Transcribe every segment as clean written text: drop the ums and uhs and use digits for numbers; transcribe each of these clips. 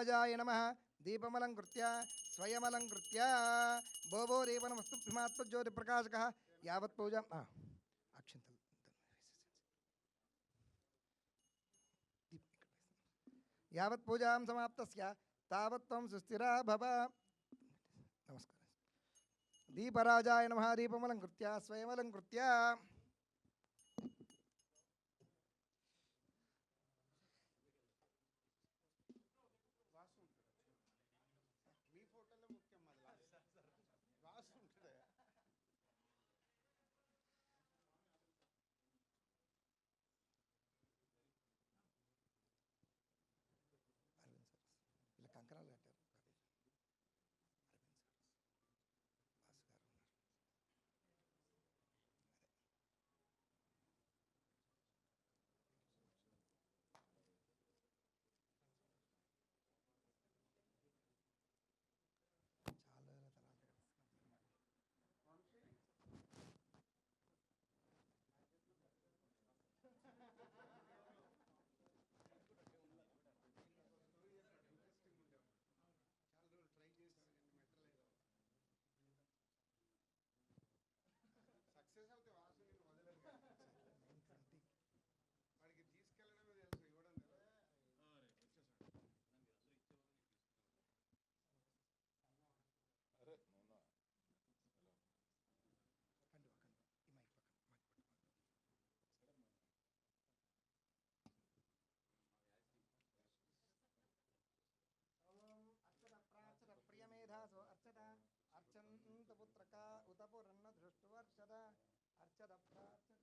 దీపరాజాయ నమః దీపమలంకృత్య స్వయమలంకృత్య భోభో రేపణమస్తుభిమాత్మజ్యోతిప్రకాశకः యావత్ పూజాం అక్షంతలు యావత్ పూజాం సమాప్తస్య తావత్ త్వం సుస్థిరా భవ. నమస్కారం. దీపరాజాయ నమః దీపమలంకృత్య స్వయమలంకృత్య కంకణాలు కట్టారు. ప్రియమేధాసో అర్చత అర్చంతపుత్రక ఉతపురన్న దృష్టువర్షద అర్చద ప్రార్చద.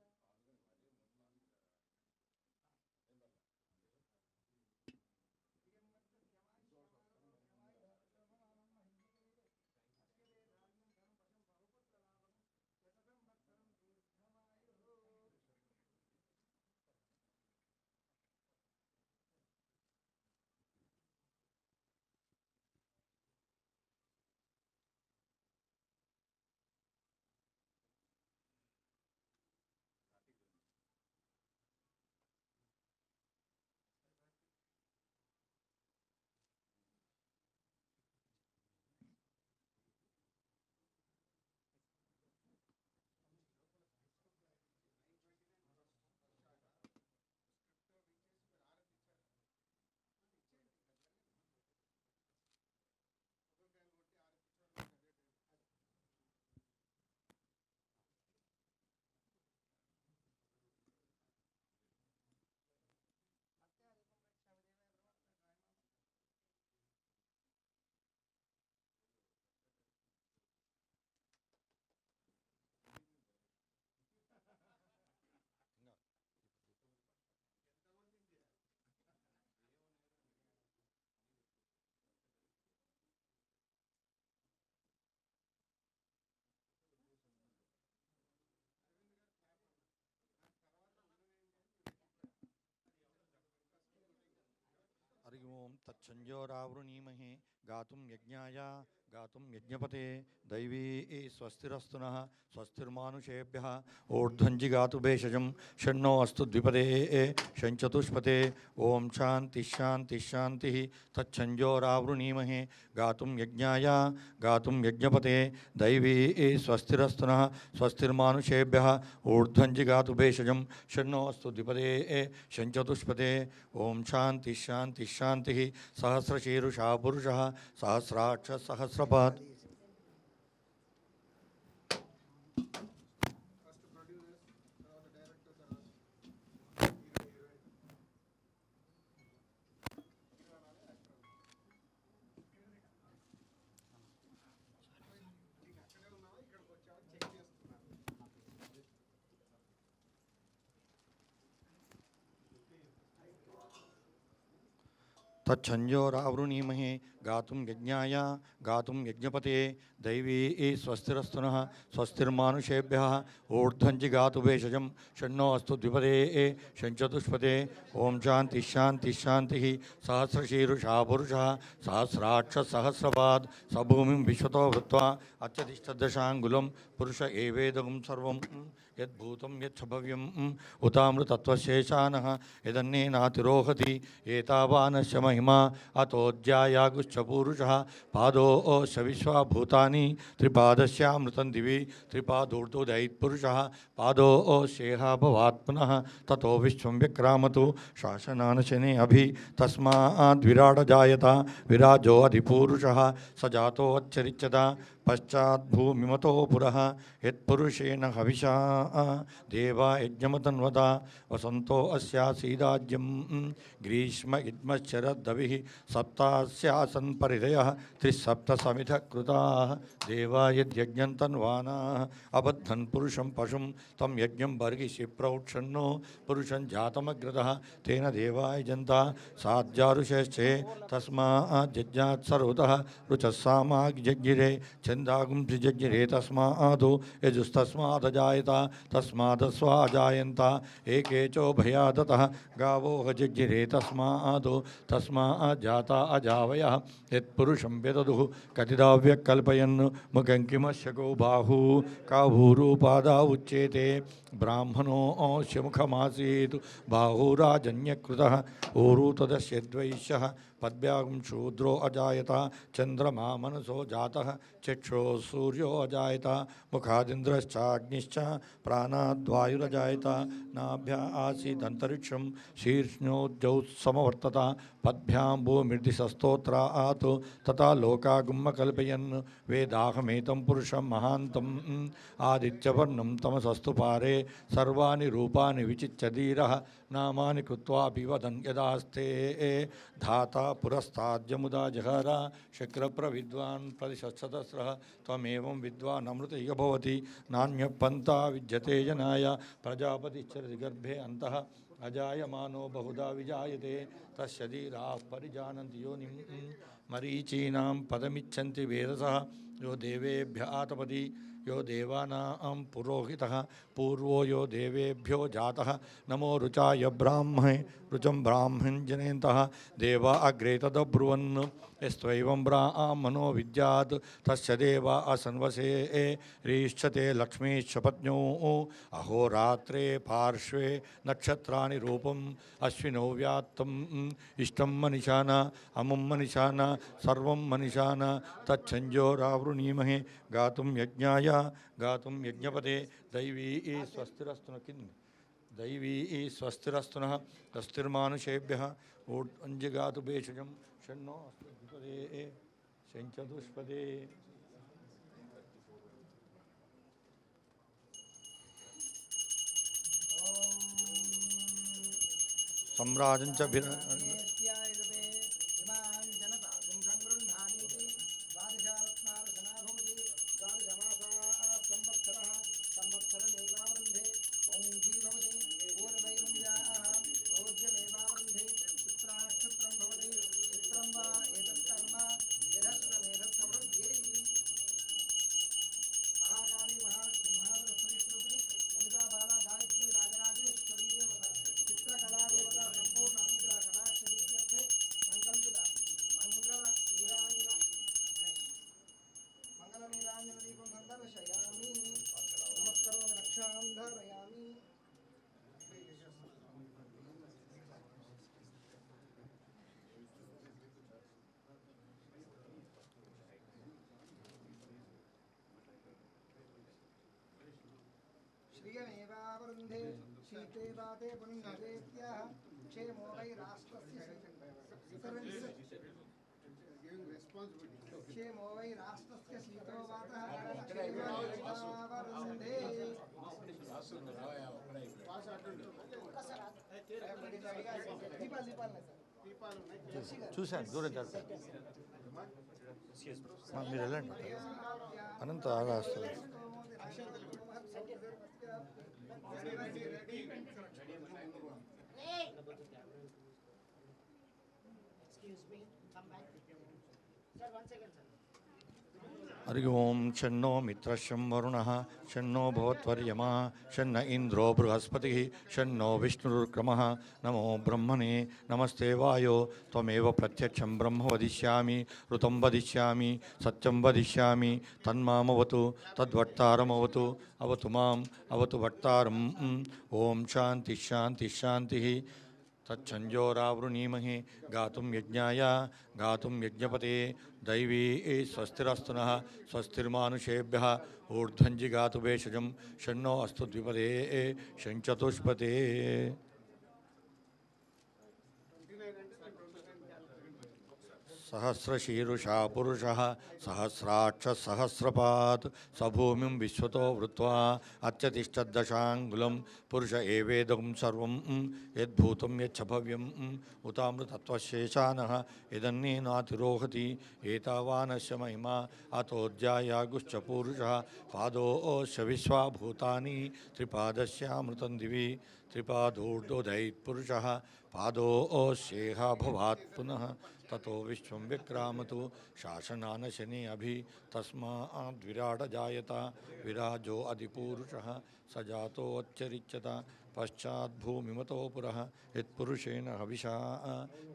हरि ओं तत्संजोरावृणीमहे गातुं यज्ञाय गातुं यज्ञपते दैवी स्वस्तिरस्तु नः स्वस्तिर्मानुषेभ्यः ऊर्ध्वञ्जि गातु भेषजं षण्णो अस्तु द्विपदे षञ्चतुष्पते ओं शान्ति शान्ति शान्तिः तत्संजोरावृणीमहे गातुं यज्ञाय गातुं यज्ञपते दैवी स्वस्तिरस्तु नः स्वस्तिर्मानुषेभ्यः ऊर्ध्वञ्जि गातु भेषजं षण्णो अस्तु द्विपदे षञ्चतुष्पते ओं शान्ति शान्ति शान्तिः सहस्रशीरुषा पुरुषः सहस्राक्ष सहस्रपात्. तत्संजोरावृणीमहे गातुं यज्ञाय गातुं यज्ञपते दैवी स्वस्तिरस्तु नः स्वस्तिर्मानुषेभ्यः ऊर्ध्वञ्जि गातु भेषजं षण्णो अस्तु द्विपदे षञ्चतुष्पदे ओं शान्ति शान्ति शान्तिः सहस्रशीरुषा पुरुषः सहस्राक्ष सहस्रपात् सभूमिं विश्वतो भूत्वा अत्यतिष्ठदशाङ्गुलं पुरुष एवेदगुं सर्वं यद्भूतं यच्छभव्यम् उतामृतत्वशेषानः यदन्नेनातिरोहति एतावानस्य महिमा अतोऽध्यायागुश्च पूरुषः पादोऽस्य विश्वभूतानि त्रिपादस्यामृतं दिवि त्रिपादोर्ध्वोदयित्पुरुषः पादोऽस्येह भवात् पुनः ततो विश्वं व्यक्रामतु शासनानशने अभि तस्माद्विराड जायत विराजो अधिपूरुषः स जातोऽच्चरिच्यता पश्चाद्भूमिमतो पुरः यत्पुरुषेण हविषा देवा यज्ञमतन्वता वसन्तो अस्यासीदाज्यं ग्रीष्म इद्मश्चरद्दविः सप्तास्यासन् परिधयः त्रिसप्तसमिधः कृताः देवा यद्यज्ञं तन्वानाः अबद्धन् पुरुषं पशुं तं यज्ञं बर्हिषि प्रौक्षन्नो पुरुषं जातमग्रतः तेन देवा यजन्ता साध्यारुषश्चे तस्माज्जज्ञात् सर्वतः रुचः सामाग्यज्ञिरे छन्दागुंसि जज्ञिरे तस्मादो यजुस्तस्मादजायत तस्मादस्वाजायन्त एके चोभयादतः गावो जज्ञिरे तस्मादो तस्माज्जाता अजावयः यत्पुरुषं व्यददुः कतिदाव्यकल्पयन् मुखं किमस्य गो बाहू काभूरूपादा उच्येते ब्राह्मणोऽस्य मुखमासीत् बाहुराजन्यकृतः ऊरू तदस्य द्वैष्यः पद्भ्यागं शूद्रो अजायत चन्द्रमा मनसो जातः चक्षो सूर्यो अजायत मुखादिन्द्रश्चाग्निश्च प्राणाद्वायुरजायत नाभ्या आसीदन्तरिक्षं शीर्ष्णोज्जौ समवर्तत पद्भ्यां भूमिर्दिशस्तोत्रात् तथा लोकागुम्म कल्पयन् वेदाहमेतं पुरुषं महान्तम् आदित्यवर्णं तमसस्तु पारे सर्वाणि रूपाणि विचित्य धीरः नामानि कृत्वापि वदन् यदास्ते धाता पुरस्ताद्यमुदा जहर शक्रप्रविद्वान् प्रतिशतसहस्रः त्वमेवं विद्वान् अमृतैः भवति नान्यपन्था विद्यते जनाय प्रजापतिश्चरति गर्भे अन्तः अजायमानो बहुधा विजायते तस्य धीराः परिजानन्ति योनिं मरीचीनां पदमिच्छन्ति वेदसः यो देवेभ्यः आतपति यो देवानां पुरोहितः पूर्वो यो देवेभ्यो जातः नमो रुचाय ब्राह्मणे रुचं ब्राह्मण जनेन्तः देवा अग्रे तदब्रुवन् यस्त्वैवं ब्राह्मणो विद्यात् तस्य देवा असन्वसे रीक्षते लक्ष्मीश्च पत्न्यो अहोरात्रे पार्श्वे नक्षत्राणि रूपम् अश्विनौ व्यात्तम् इष्टं मनिषान अमुं मनिषान सर्वं मनिषान तच्छञ्जोरावृणीमहे गातुं यज्ञाय गातुं यज्ञपते दैवी स्वस्तिरस्तु किं दैवी स्वस्तिरस्तुनः स्वस्तिर्मानुषेभ्यः ऊर्ध्वञ्जिगातु भेषजं षण्णो अस्तुपदे शञ्चतुष्पदे सम्राजञ्च श्रियमेवावरुन्धे शीते वाते पुण्यजेत्याः क्षेमो वै राष्ट्रस्य क्षेमो वै राष्ट्रस्य शीतो वातः क्षेमेवावरुन्धे చూశాను దూరం చేస్తాను మీరు వెళ్ళండి అనంత ఆగా వస్తుంది हरि ओं शन्नो मित्रशं वरुणः शन्नो भवत्वर्यमा शन्न इन्द्रो बृहस्पतिः शन्नो विष्णुरुक्रमः नमो ब्रह्मणे नमस्ते वायो त्वमेव प्रत्यक्षं ब्रह्म वदिष्यामि ऋतं वदिष्यामि सत्यं वदिष्यामि तन्मामवतु तद्वक्तारमवतु अवतु माम् अवतु वक्तारम् ओं शान्तिः शान्तिः शान्तिः तच्छञ्जोरावृणीमहे गातुं यज्ञाय गातुं यज्ञपते दैवी स्वस्तिरस्तुनः स्वस्तिर्मानुषेभ्यः ऊर्ध्वञ्जिगातु भेषजं षण्णो अस्तु द्विपदे षञ्चतुष्पते सहस्रशीरुषा पुरुषः सहस्राक्षसहस्रपात् सभूमिं विश्वतो वृत्वा अत्यतिष्ठद्दशाङ्गुलं पुरुष एवेदं सर्वं यद्भूतं यच्च भव्यं उतामृतत्वशेषानः यदन्नेनातिरोहति एतावानस्य महिमा अतोऽध्यायागुश्च पुरुषः पादोऽस्य विश्वाभूतानि त्रिपादस्यामृतं दिवि त्रिपादोर्धोदयित्पुरुषः पादोऽस्येह भवात् पुनः ततो विश्वं विक्रामतु शासनानशने अभि तस्माद्विराट जायत विराजो अधिपूरुषः स जातोऽच्चरिच्यत पश्चाद्भूमिमतो पुरः यत्पुरुषेण हविषा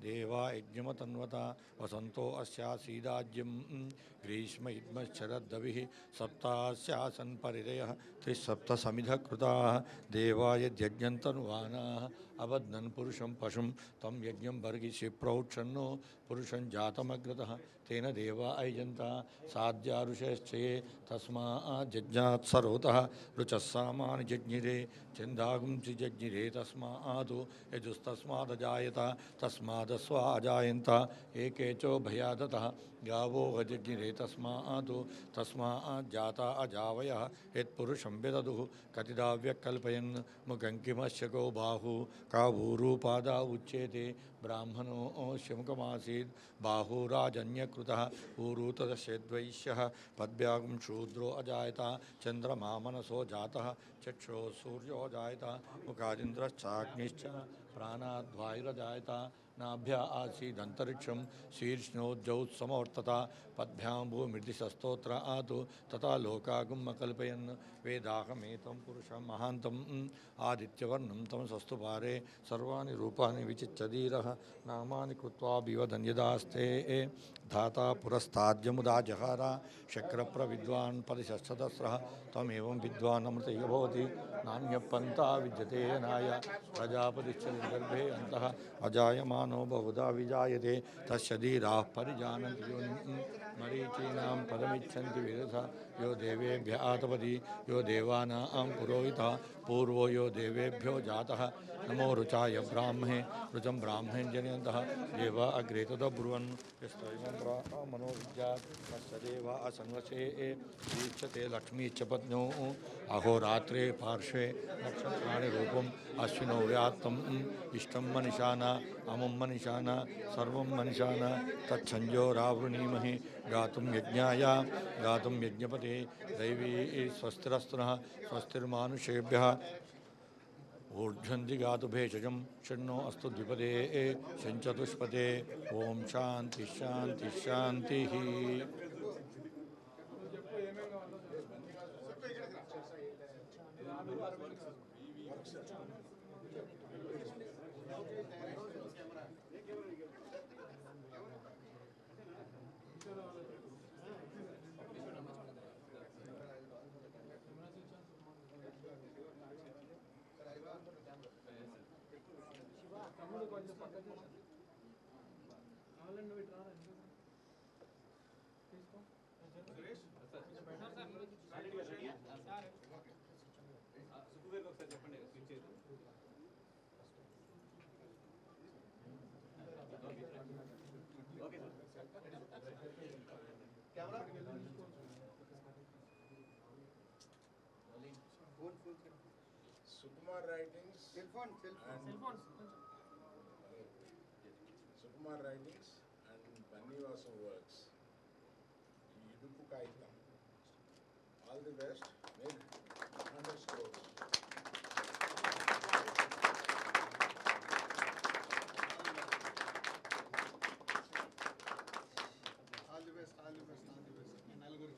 देवा यज्ञमतन्वता वसन्तो अस्यासीदाज्यं ग्रीष्म इद्मश्चरद्दविः सप्तास्यासन् परिदयः त्रिसप्तसमिधः कृताः देवा यद्यज्ञन्तनुवानाः अबध्नन् पुरुषं पशुं तं यज्ञं बर्गिषि प्रौक्षन्नो पुरुषं जातमग्रतः तेन देवा अयजन्ता साध्यारुषश्चये तस्माज्जज्ञात् सरोतः रुचः सामानि जज्ञिरे चन्दागुंसि जज्ञिरे तस्मात् यजुस्तस्मादजायत तस्मादस्वा अजायन्त एके चो भयादतः गावो अजज्ञिरे तस्माज्जाता अजावयः यत्पुरुषं विदधुः कतिदाव्यकल्पयन् मुखं किमस्य को बाहु कावूरूपादा उच्येते ब्राह्मणोऽस्य मुखमासीत् बाहुराजन्यकृतः ऊरू तदस्यद्वैश्यः पद्भ्यागं शूद्रो अजायत चन्द्रमा मनसो जातः चक्षुः सूर्यो जायत मुखादिन्द्रश्चाग्निश्च प्राणाद्वायुरजायत नाभ्या आसीदन्तरिक्षं शीर्ष्णोज्जौत्समवर्तता पद्भ्यां भूमिर्दिशस्तोत्र आतु तथा लोकागुमकल्पयन् वेदाहमेतं पुरुषं महान्तं आदित्यवर्णं तमसस्तु पारे सर्वाणि रूपाणि विचिच्यधीरः नामानि कृत्वा विवदन् यदास्ते धाता पुरस्ताद्यमुदा जहार शक्रप्रविद्वान् परिषत्सहस्रः तमेवं विद्वान् अमृतैव भवति नान्यपन्था विद्यते नाय प्रजापतिश्च निर्गर्भे अन्तः अजायमानो बहुधा विजायते तस्य धीराः परिजानन्ति योनिं मरीचीनां पदमिच्छन्ति विरथा यो देवेभ्य आतपति यो देवानां पुरोहितः पूर्वो यो देवेभ्यो जातः नमो रुचाय ब्राह्मणे रुचं ब्राह्मणे जनयन्तः देवा अग्रे तदब्रुवन् यस्त्वं ब्राह्मणो विद्यात् तस्य देवा असन्वसे दीक्षते लक्ष्मी च पत्न्यो अहोरात्रे पार्श्वे नक्षत्राणि रूपम् अश्विनौ व्यात्तम् इष्टं मनिषाना अमुं मनिषाना सर्वं मनिषाना तच्छञ्जोरावृणीमहे गातुं यज्ञाय गातुं यज्ञपते दैवी स्वस्तिरस्तुनः स्वस्तिर्मानुषेभ्यः ऊर्ध्वन्ति गातु भेषजं षण्णो अस्तु द्विपदे षञ्चतुष्पदे ॐ शान्ति शान्ति शान्तिः Sukumar Writings Sukumar Writings and Bannivasu Works. Idupu Kaitam. All the best. Make 100 scores. All the best, all the best, all the best. Naluguru.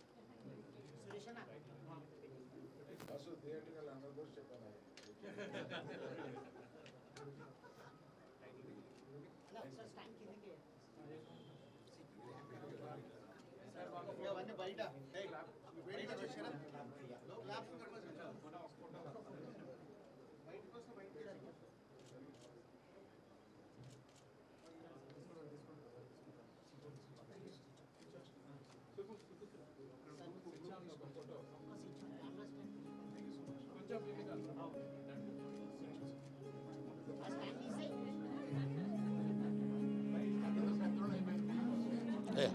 Also, theatrical another Chepana. అవన్నీ బయట వేడిగా వచ్చారా క్లాప్ బయటకు వస్తే బయట ఏ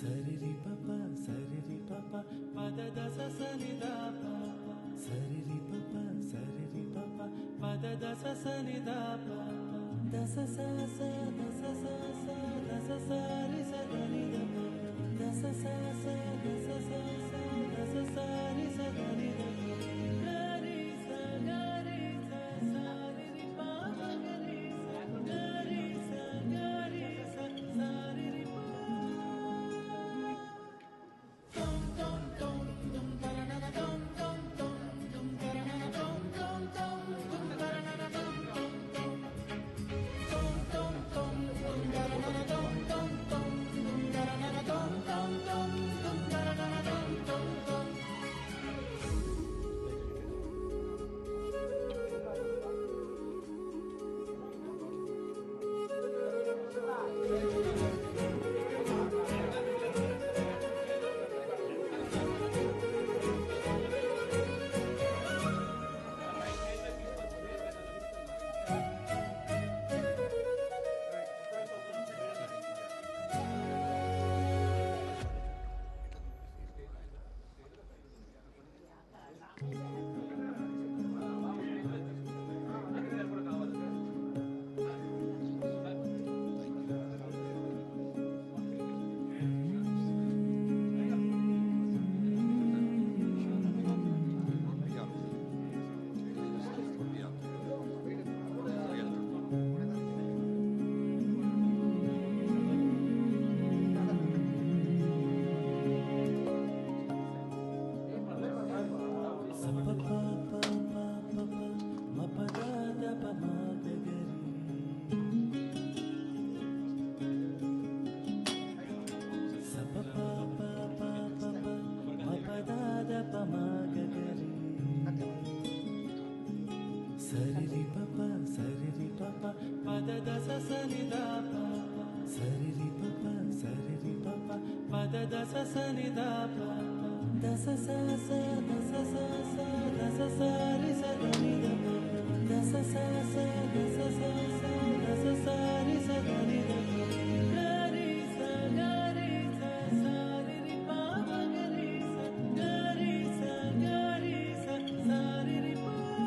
Sariri papa pada dasa sanida papa sariri papa pada dasa sanida papa dasa sa sa dasa sa sa dasa sari sa dani da dasa sa sa dasa sa sa dasa sari sa dani da gari sa sariri papa gari sa sariri papa Sariri papa pada dasa sanida papa sariri papa pada dasa sanida papa dasa sa sa dasa sa sa dasa sari sa dani da dasa sa sa dasa sa sa dasa sari sa dani da gari sa sariri papa gari sa sariri papa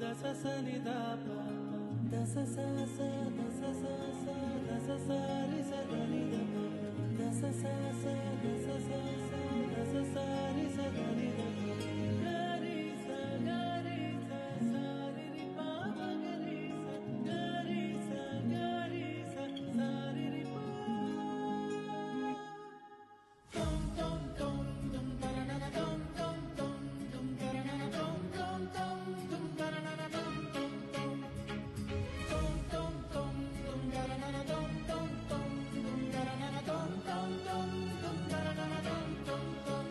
దస సని the ప దస స స దస స స దస సారి సదని the దస స స దస స స దస సారి సదని ద గరి స గరి స సారి రి ప గరి స గరి స గరి స సారి రి ప tom tom tom tom taranana tom tom tom tom taranana tom tom tom tom taranana tom tom tom tom tom tom tom taranana tom tom tom tom taranana tom tom tom tom taranana tom tom tom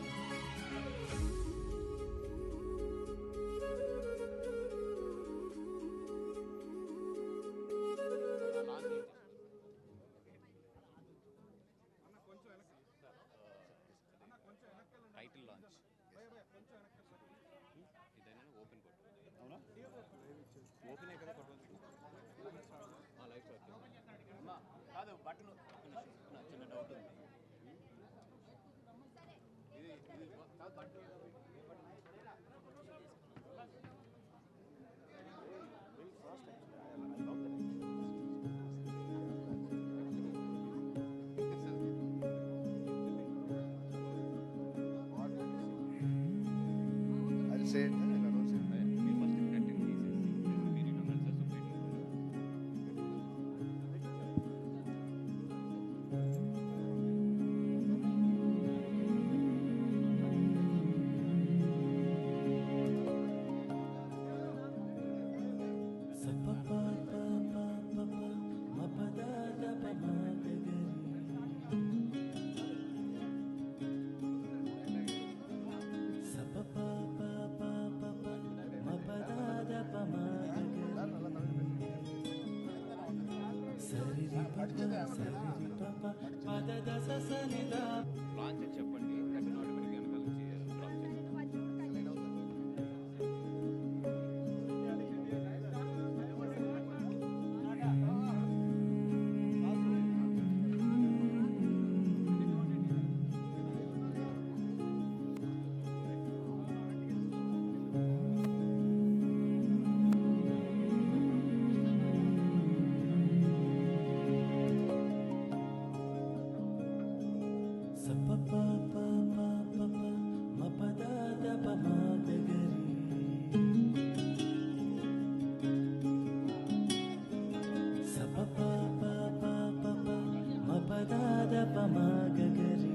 title launch ఇదైనా open కొట్టు అవునా open కదా కొట్టవచ్చు live start అమ్మా కాదు button చిన్న doubt ఉంది ఇది కాదు button I'll say it. I'll announce it. First content తీసేసి మీరు అనౌన్సర్స్ స ప ప ప ప ప ప మ ప ద ద ప మ గ గ రి స ప ప ప ప ప ప మ ప ద ద ప మ గ గ రి సరి రి ప ప సరి రి ప ప ప ద ద స స ని ద లాంచ్ అని చెప్పండి అక్కడ ఆటోమేటిక్గా వెనకాల నుంచి డ్రాప్ చేయండి స ప ప ప ప ప ప మ ప ద ద ప మ గ గ రి స ప ప ప ప ప ప మ ప ద ద ప మ గ గ రి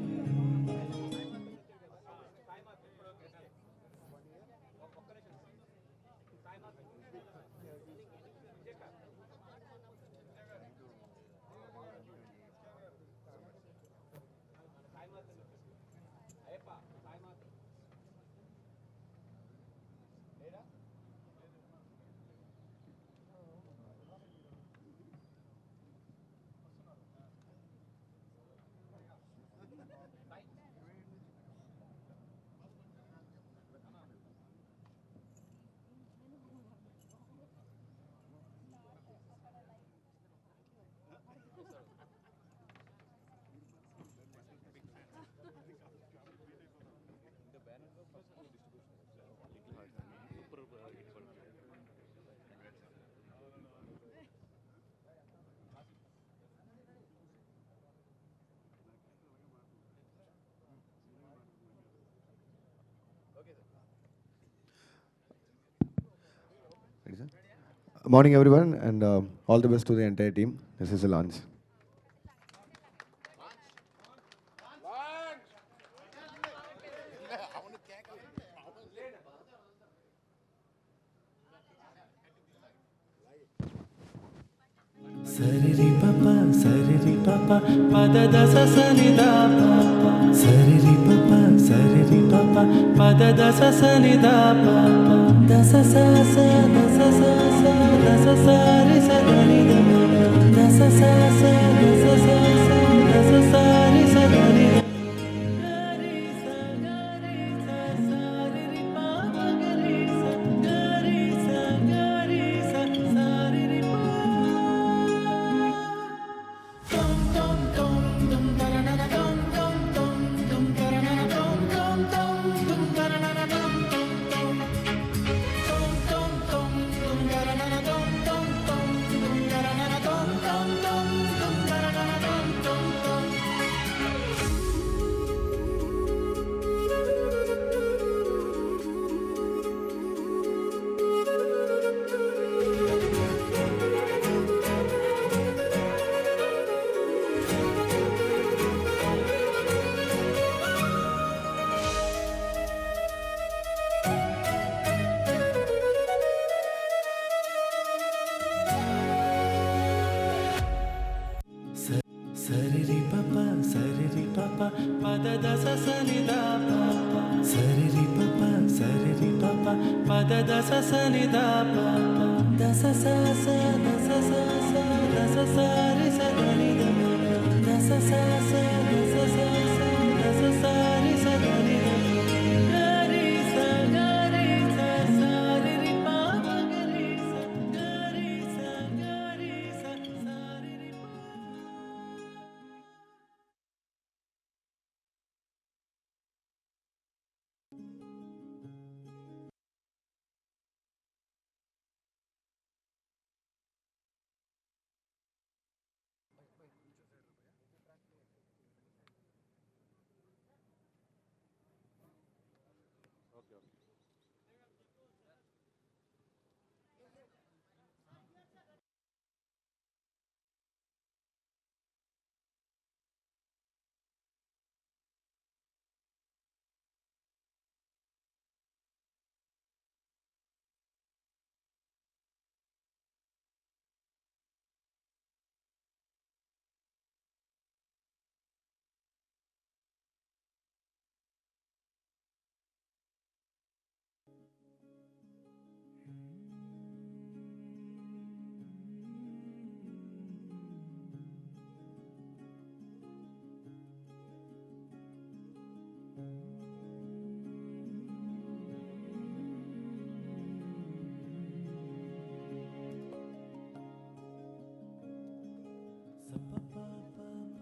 Morning, everyone, and all the best to the entire team. This is the launch. సరి రి ప ప సరి రి ప ప ప ద ద స స ని ద ప సరి రి ప ప సరి రి ప ప ప ద ద స స ని ద ప ద స స స ద స స స ద స స రి స ద ని ద ద స స స ద స స స ద స స రి స ద ని ద గరి స గరి స సారి రి ప గరి స గరి స గరి స సారి రి ప tom tom tom tom taranana tom tom tom tom taranana tom tom tom tom taranana tom tom tom tom tom tom tom పద దస సని ద ప సరి రి ప ప సరి రి ప ప పద దస సని ద ప దస స స దస స స దస స రి స ద ని ద దస స స దస స స దస స రి స ద ని ద గరి స గరి స స రి రి ప ప గరి స గరి స గరి స స రి రి ప.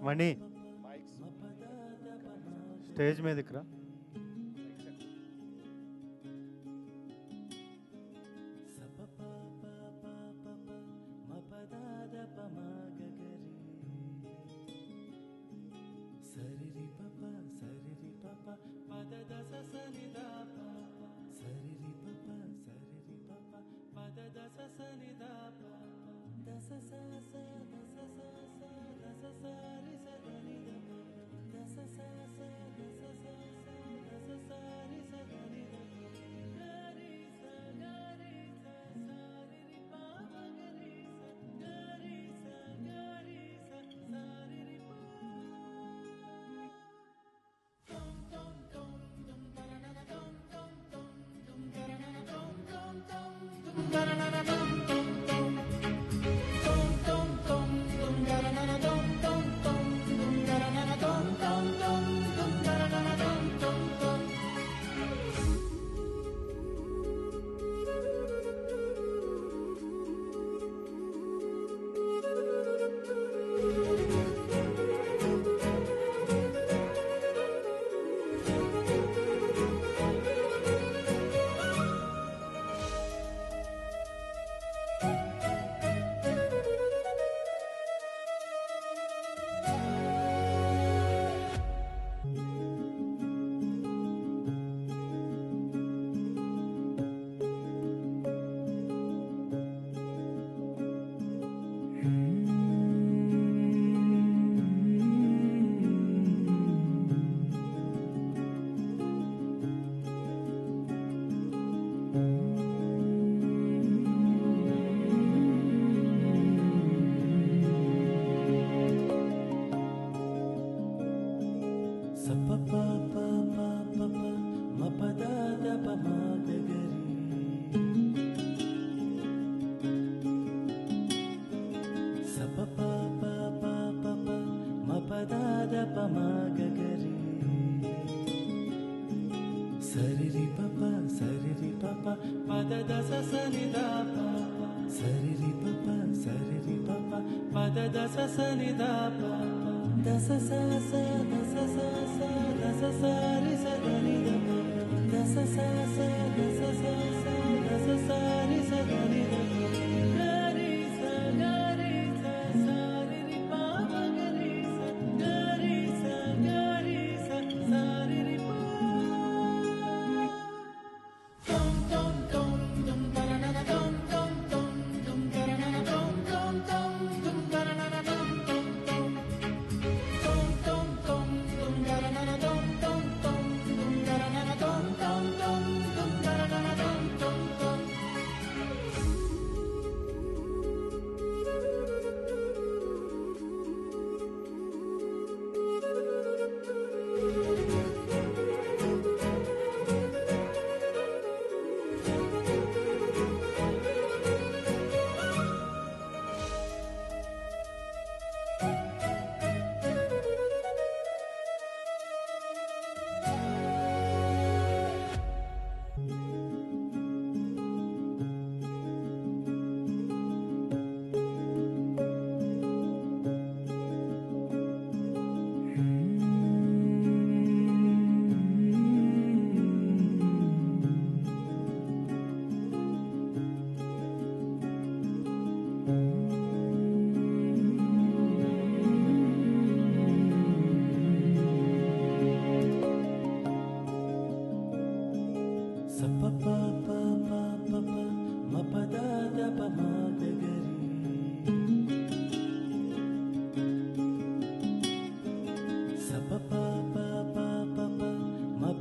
మణి స్టేజ్ మీదకి రా. Dum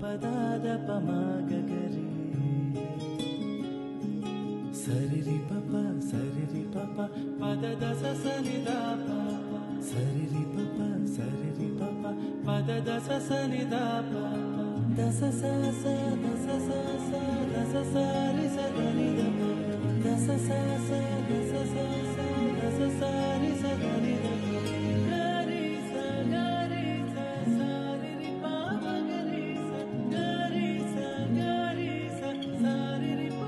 పదాద పమగరి సరిరి పప పదద సనిదా పాప సరిరి పప పదద సనిదా పాప దస స దస స దస సారి సదని దప దస స దస స దస సారి సదని దప గరి స సారి రి పాప గరి స సారి రి పా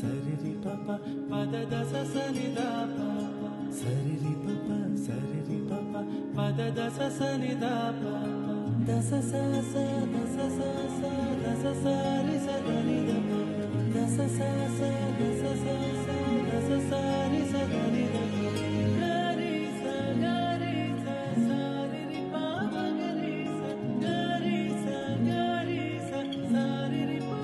సరిరి పప పదద సనిదా పాప సరిరి పప పదద సనిదా పాప దస స దస సారి సదని దప దస స దస సారి సదని దప గరి స సారి రి పాప గరి స సారి రి పా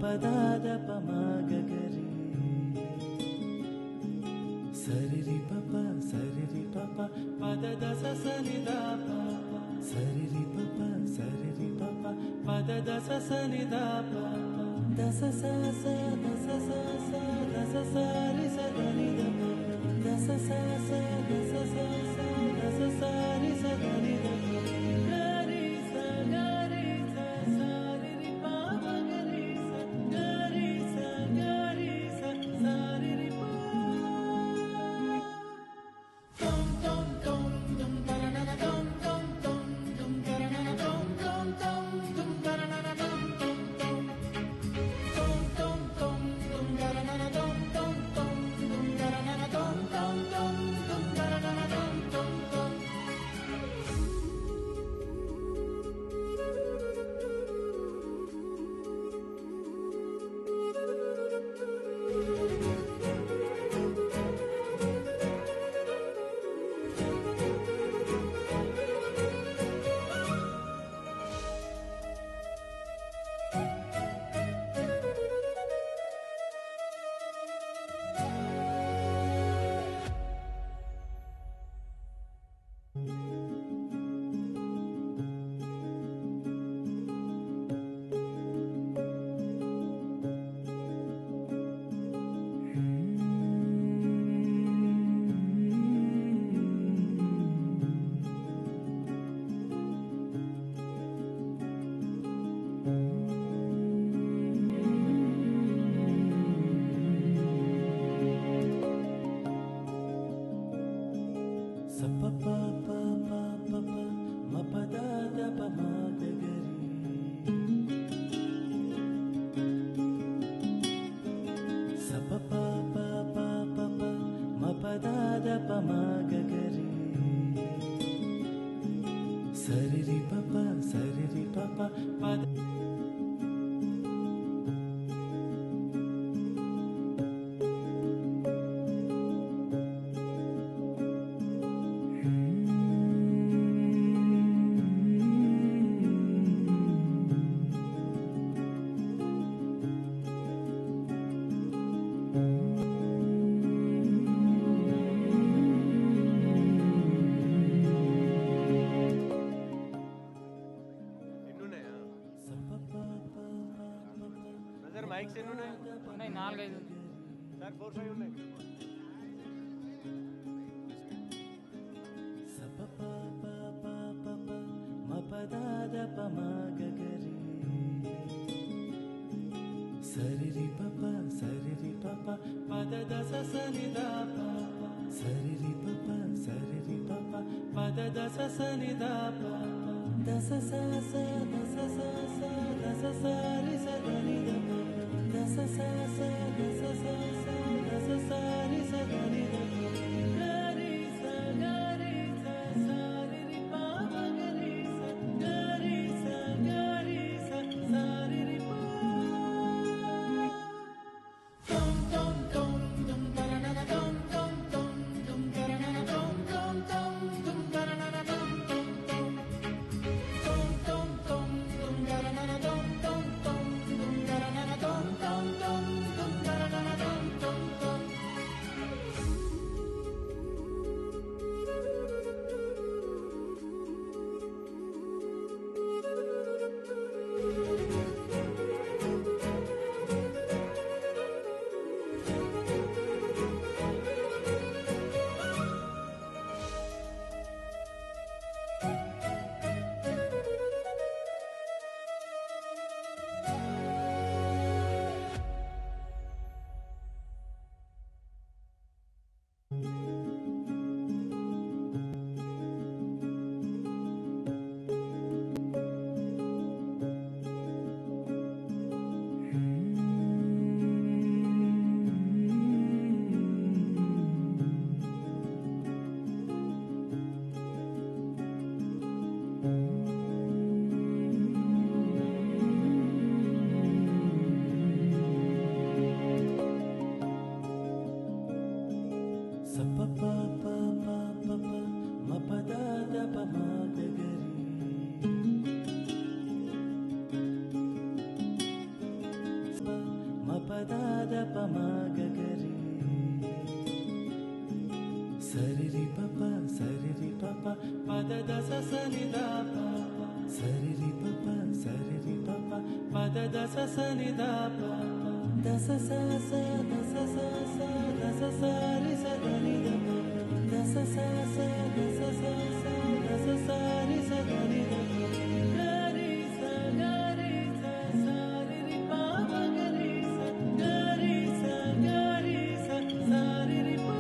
పదాద పమగరి సరిరి పప పదద సనిదా పాప సరిరి పప పదద సనిదా పాప దస స దస సారి సదని దప దస స దస సారి సదని దప గరి స సారి రి పాప గరి స సారి రి పా Sariri papa pada మైక్స్ ఎన్ని ఉన్నాయి? ఉన్నాయి 4-5 సార్ 4-5 ఉన్నాయి. Sariri papa pada dasa sani da pa. Sariri papa pada dasa sani da pa. Dasa sa sa dasa sa sa dasa sa ri sa da ni da pa. Dasa sa sa dasa sa sa dasa sa ri sa da ni da pa. Ga ri sa sa ri ri pa ma ga ri sa sa ri ri pa. Sariri papa pada dasa sani da pa. Sariri papa pada dasa sani da pa. Dasa sa sa dasa sa sa dasa sa ri sa da ni da pa. Dasa sa sa dasa sa sa dasa sa ri sa da ni da pa. Ga ri sa sa ri ri pa ma ga ri sa sa ri ri pa.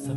Sa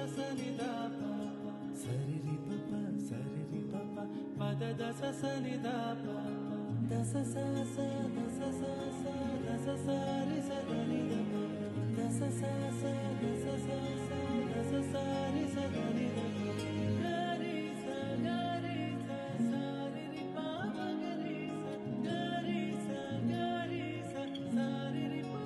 sa ni da pa pa sa ri ri pa pa da da sa ni da pa pa da sa sa sa da sa sa sa da sa sa ri sa da ni da pa da sa sa sa da sa sa sa da sa sa ri sa da ni da pa ga ri sa sa ri ri pa pa ga ri sa sa ri ri pa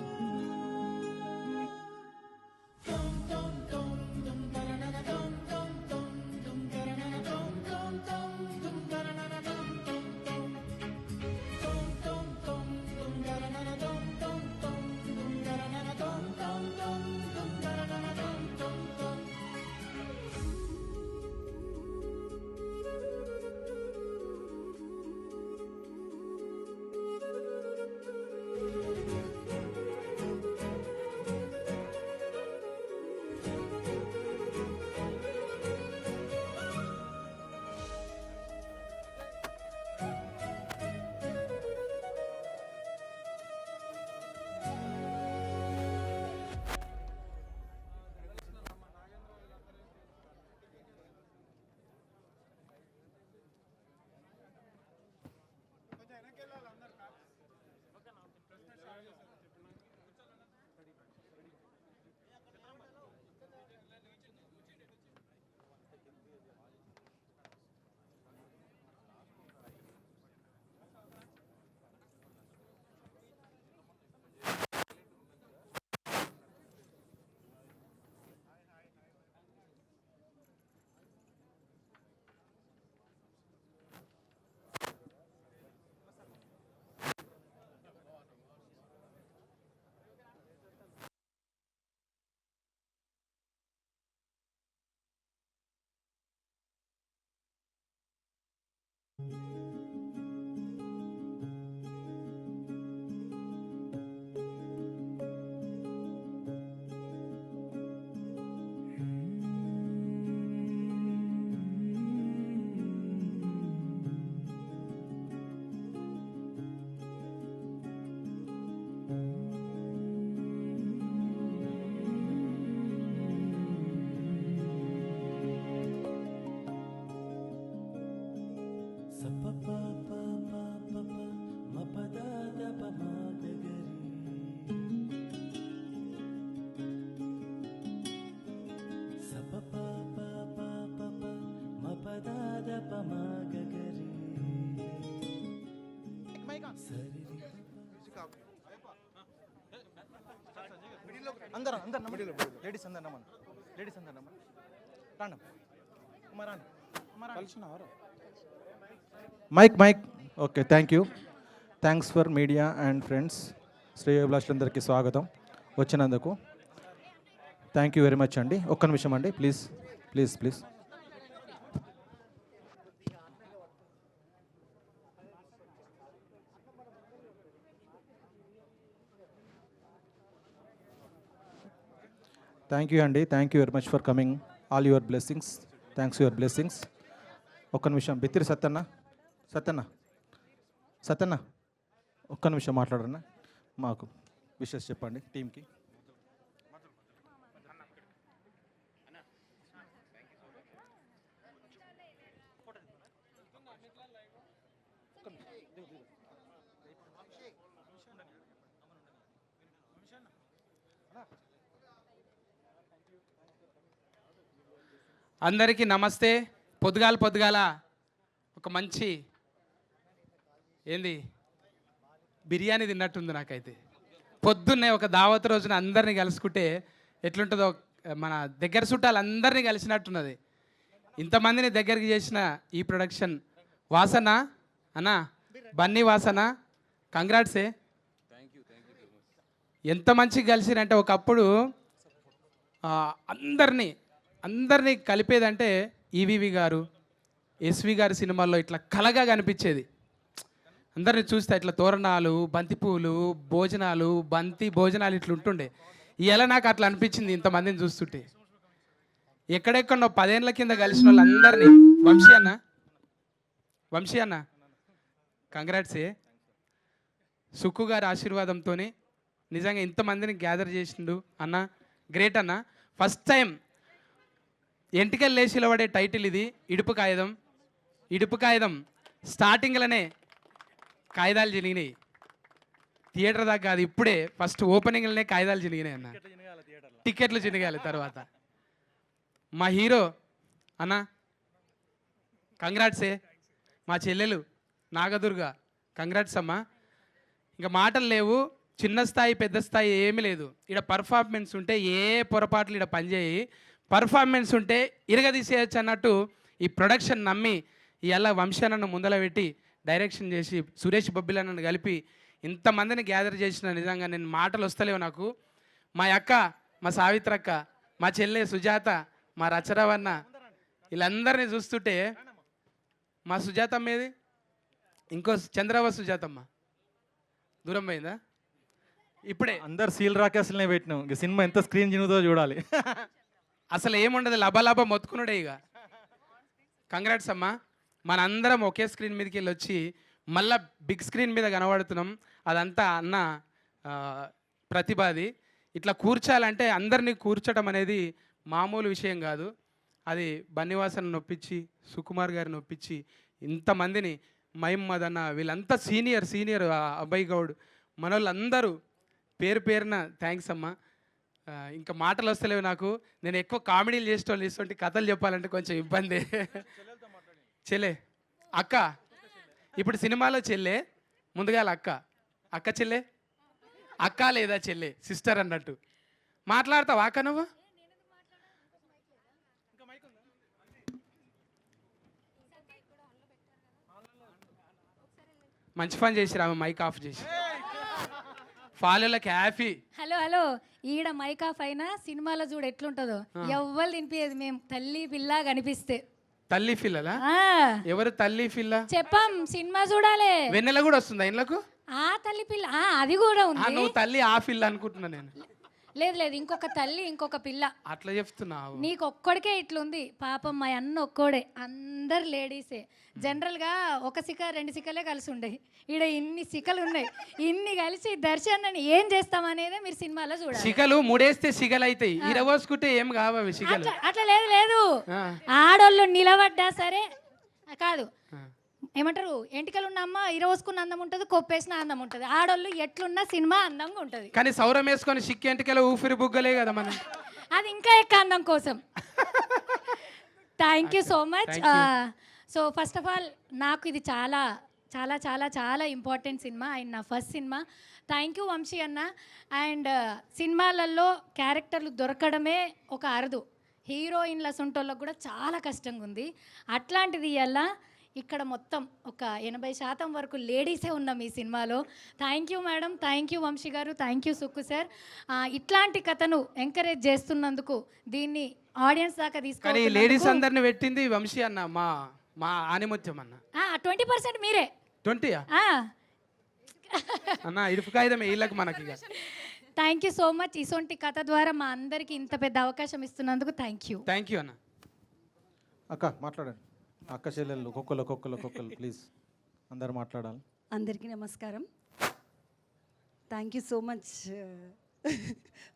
tom tom tom tom taranana tom tom tom tom taranana tom tom tom tom taranana tom tom tom tom tom tom tom taranana tom tom tom tom taranana tom tom tom tom taranana tom tom tom అందరూ ladies అందరు నమ్మను రాండి అమ్మ రాండి mike okay thank you thanks for media and friends శ్రేయోభిలాషులందరికీ స్వాగతం వచ్చినందుకు thank you very much అండి ఒక్క నిమిషం అండి please please please thank you అండి thank you very much for coming all your blessings thanks your blessings ఒక్క నిమిషం బిత్తిరి సత్యన్న ఒక్క నిమిషం మాట్లాడన్నా మాకు విషెస్ చెప్పండి టీంకి అందరికీ నమస్తే. పొద్దుగాల ఒక మంచి ఏంది బిర్యానీ తిన్నట్టుంది నాకైతే. పొద్దున్నే ఒక దావత్ రోజున అందరినీ కలుసుకుంటే ఎట్లుంటుందో, మన దగ్గర చుట్టాలు అందరినీ కలిసినట్టున్నది. ఇంతమందిని దగ్గరికి చేసిన ఈ ప్రొడక్షన్ వాసన అన్న, బన్నీ వాసన, కంగ్రాట్సే. ఎంత మంచిగా కలిసిరంటే, ఒకప్పుడు అందరినీ కలిపేదంటే ఈవీవి గారు, ఎస్వి గారి సినిమాల్లో ఇట్లా కలగా కనిపించేది. అందరిని చూస్తే ఇట్లా తోరణాలు, బంతిపూలు, భోజనాలు, భోజనాలు ఇట్లా ఉంటుండే. ఇలా నాకు అట్లా అనిపించింది ఇంతమందిని చూస్తుంటే. ఎక్కడెక్కడో 10 ఏళ్ళ కింద కలిసిన వాళ్ళందరినీ, వంశీ అన్న కంగ్రాట్సే. సుక్కు గారి ఆశీర్వాదంతో నిజంగా ఇంతమందిని గ్యాదర్ చేసిండు అన్న, గ్రేట్ అన్న. ఫస్ట్ టైం ఎంటికలు లేచిలో పడే టైటిల్ ఇది. ఇడుపు కాగితం. ఇడుపు కాగితం స్టార్టింగ్లోనే కాగితాలు చినిగినాయి. థియేటర్ దాకా కాదు, ఇప్పుడే ఫస్ట్ ఓపెనింగ్లోనే కాగితాలు చినిగినాయి అన్న. టికెట్లు చినిగాలి తర్వాత. మా హీరో అన్న కంగ్రాట్సే. మా చెల్లెలు నాగదుర్గ కంగ్రాట్స్ అమ్మా. ఇంకా మాటలు లేవు. చిన్న స్థాయి పెద్ద స్థాయి ఏమీ లేదు. ఇక్కడ పర్ఫార్మెన్స్ ఉంటే ఏ పొరపాట్లు ఇక్కడ పనిచేయి, పర్ఫార్మెన్స్ ఉంటే ఇరగదీసేయచ్చు అన్నట్టు ఈ ప్రొడక్షన్ నమ్మి ఇలా వంశానన్ను ముందల పెట్టి డైరెక్షన్ చేసి సురేష్ బొబ్బిలన్నను కలిపి ఇంతమందిని గ్యాదర్ చేసిన నిజంగా నేను మాటలు వస్తలేవు నాకు. మా అక్క, మా సావిత్రక్క, మా చెల్లె సుజాత, మా రచరవన్న వీళ్ళందరినీ చూస్తుంటే మా సుజాతమ్మ ఏది, ఇంకో చంద్రబాబు సుజాతమ్మ దూరం పోయిందా? ఇప్పుడే అందరు సీల్ రాకేసులనే పెట్టినాం. ఇక సినిమా ఎంత స్క్రీన్ చినుగుతో చూడాలి. అసలు ఏముండదు, లబలబ మొత్తుకున్నాడే. ఇక కంగ్రాట్స్ అమ్మా. మనందరం ఒకే స్క్రీన్ మీదకి వెళ్ళి వచ్చి మళ్ళా బిగ్ స్క్రీన్ మీద కనబడుతున్నాం. అదంతా అన్న ప్రతిభది. ఇట్లా కూర్చాలంటే అందరినీ కూర్చోటం అనేది మామూలు విషయం కాదు. అది బన్నివాసన్ నొప్పించి, సుకుమార్ గారిని నొప్పించి, ఇంతమందిని మహిమ్మద్ అన్న వీళ్ళంతా సీనియర్ అబ్బాయి గౌడ్ మనోళ్ళందరూ పేరు పేరున థ్యాంక్స్ అమ్మా. ఇంకా మాటలు వస్తలేవు నాకు. నేను ఎక్కువ కామెడీలు చేసేటోళ్ళు ఇటువంటి కథలు చెప్పాలంటే కొంచెం ఇబ్బంది. చెల్లె అక్క, ఇప్పుడు సినిమాలో చెల్లె, ముందుగా అక్క చెల్లె, అక్క లేదా చెల్లె, సిస్టర్ అన్నట్టు మాట్లాడతావా అక్క నువ్వు? మంచి పని చేసిరా మైక్ ఆఫ్ చేసి. ఫాలోలకి హ్యాపీ. హలో ఈడ మైక్ ఆఫ్ అయినా సినిమాలో చూడు ఎట్లుంటుందో, ఎవ్వరు తినిపించేది మేము తల్లి పిల్ల కనిపిస్తే. తల్లి పిల్లలా? ఎవరు తల్లి పిల్ల? చెప్పాం సినిమా చూడాలి. వెన్నెల కూడా వస్తుందా ఇండ్లకు? ఆ తల్లి పిల్ల అది కూడా ఉంది. నువ్వు తల్లి ఆ పిల్ల అనుకుంటున్నా నేను. లేదు ఇంకొక తల్లి ఇంకొక పిల్ల. అట్లా చెప్తున్నావు. నీకు ఒక్కడికే ఇట్లుంది పాపం. మా అన్న ఒక్కోడే, అందరు లేడీసే. జనరల్గా ఒక సిక 2 సికలే కలిసి ఉండే, ఈడ ఇన్ని సికలు ఉన్నాయి. ఇన్ని కలిసి దర్శనాన్ని ఏం చేస్తామనేదే మీరు సినిమాలో చూడాలి. సికలు ముడేస్తే సిగలు అవుతాయి, ఇరవోసుకుంటే ఏం కావవి సిగలు. అట్లా లేదు ఆడోళ్ళు నిలబడ్డా సరే కాదు, ఏమంటారు, ఎంటికలు ఉన్న అమ్మ ఇరవోసుకున్న అందం ఉంటుంది, కొప్పేసిన అందం ఉంటుంది. ఆడోళ్ళు ఎట్లున్నా సినిమా అందంగా ఉంటుంది. కానీ సౌరం వేసుకొని సిక్కి ఎంటికలు ఊపిరి బుగ్గలే కదా మనం. అది ఇంకా ఎక్కువ అందం కోసం. Thank you so much. So first of all నాకు ఇది చాలా చాలా చాలా చాలా ఇంపార్టెంట్ సినిమా అండ్ నా first cinema. Thank you Vamshi అన్న. అండ్ సినిమాలలో క్యారెక్టర్లు దొరకడమే ఒక అరుదు. హీరోయిన్ల సొంటోళ్ళకు కూడా చాలా కష్టంగా ఉంది. అట్లాంటిది ఇలా ఇక్కడ మొత్తం ఒక 80% వరకు లేడీసే ఉన్నాం ఈ సినిమాలో. Thank you madam, thank you Vamshi garu, thank you Sukku sir. ఇట్లాంటి కథను ఎంకరేజ్ చేస్తున్నందుకు, దీన్ని ఆడియన్స్ దాకా తీసుకొని లేడీస్ అందరిని పెట్టింది వంశీ అన్న, మా ఆనిముత్యం అన్న. 20% మీరే. 20 అన్న ఇడుపు కాగితం వీళ్ళకి మనకి. Thank you so much. ఇసొంటి కథ ద్వారా మా అందరికి ఇంత పెద్ద అవకాశం ఇస్తున్నందుకు థ్యాంక్ యూ అన్న. అక్క మాట్లాడండి. అక్క చెల్లెళ్ళు ఒక్కొక్కరు ప్లీజ్ అందరు మాట్లాడాలి. అందరికీ నమస్కారం. Thank you so much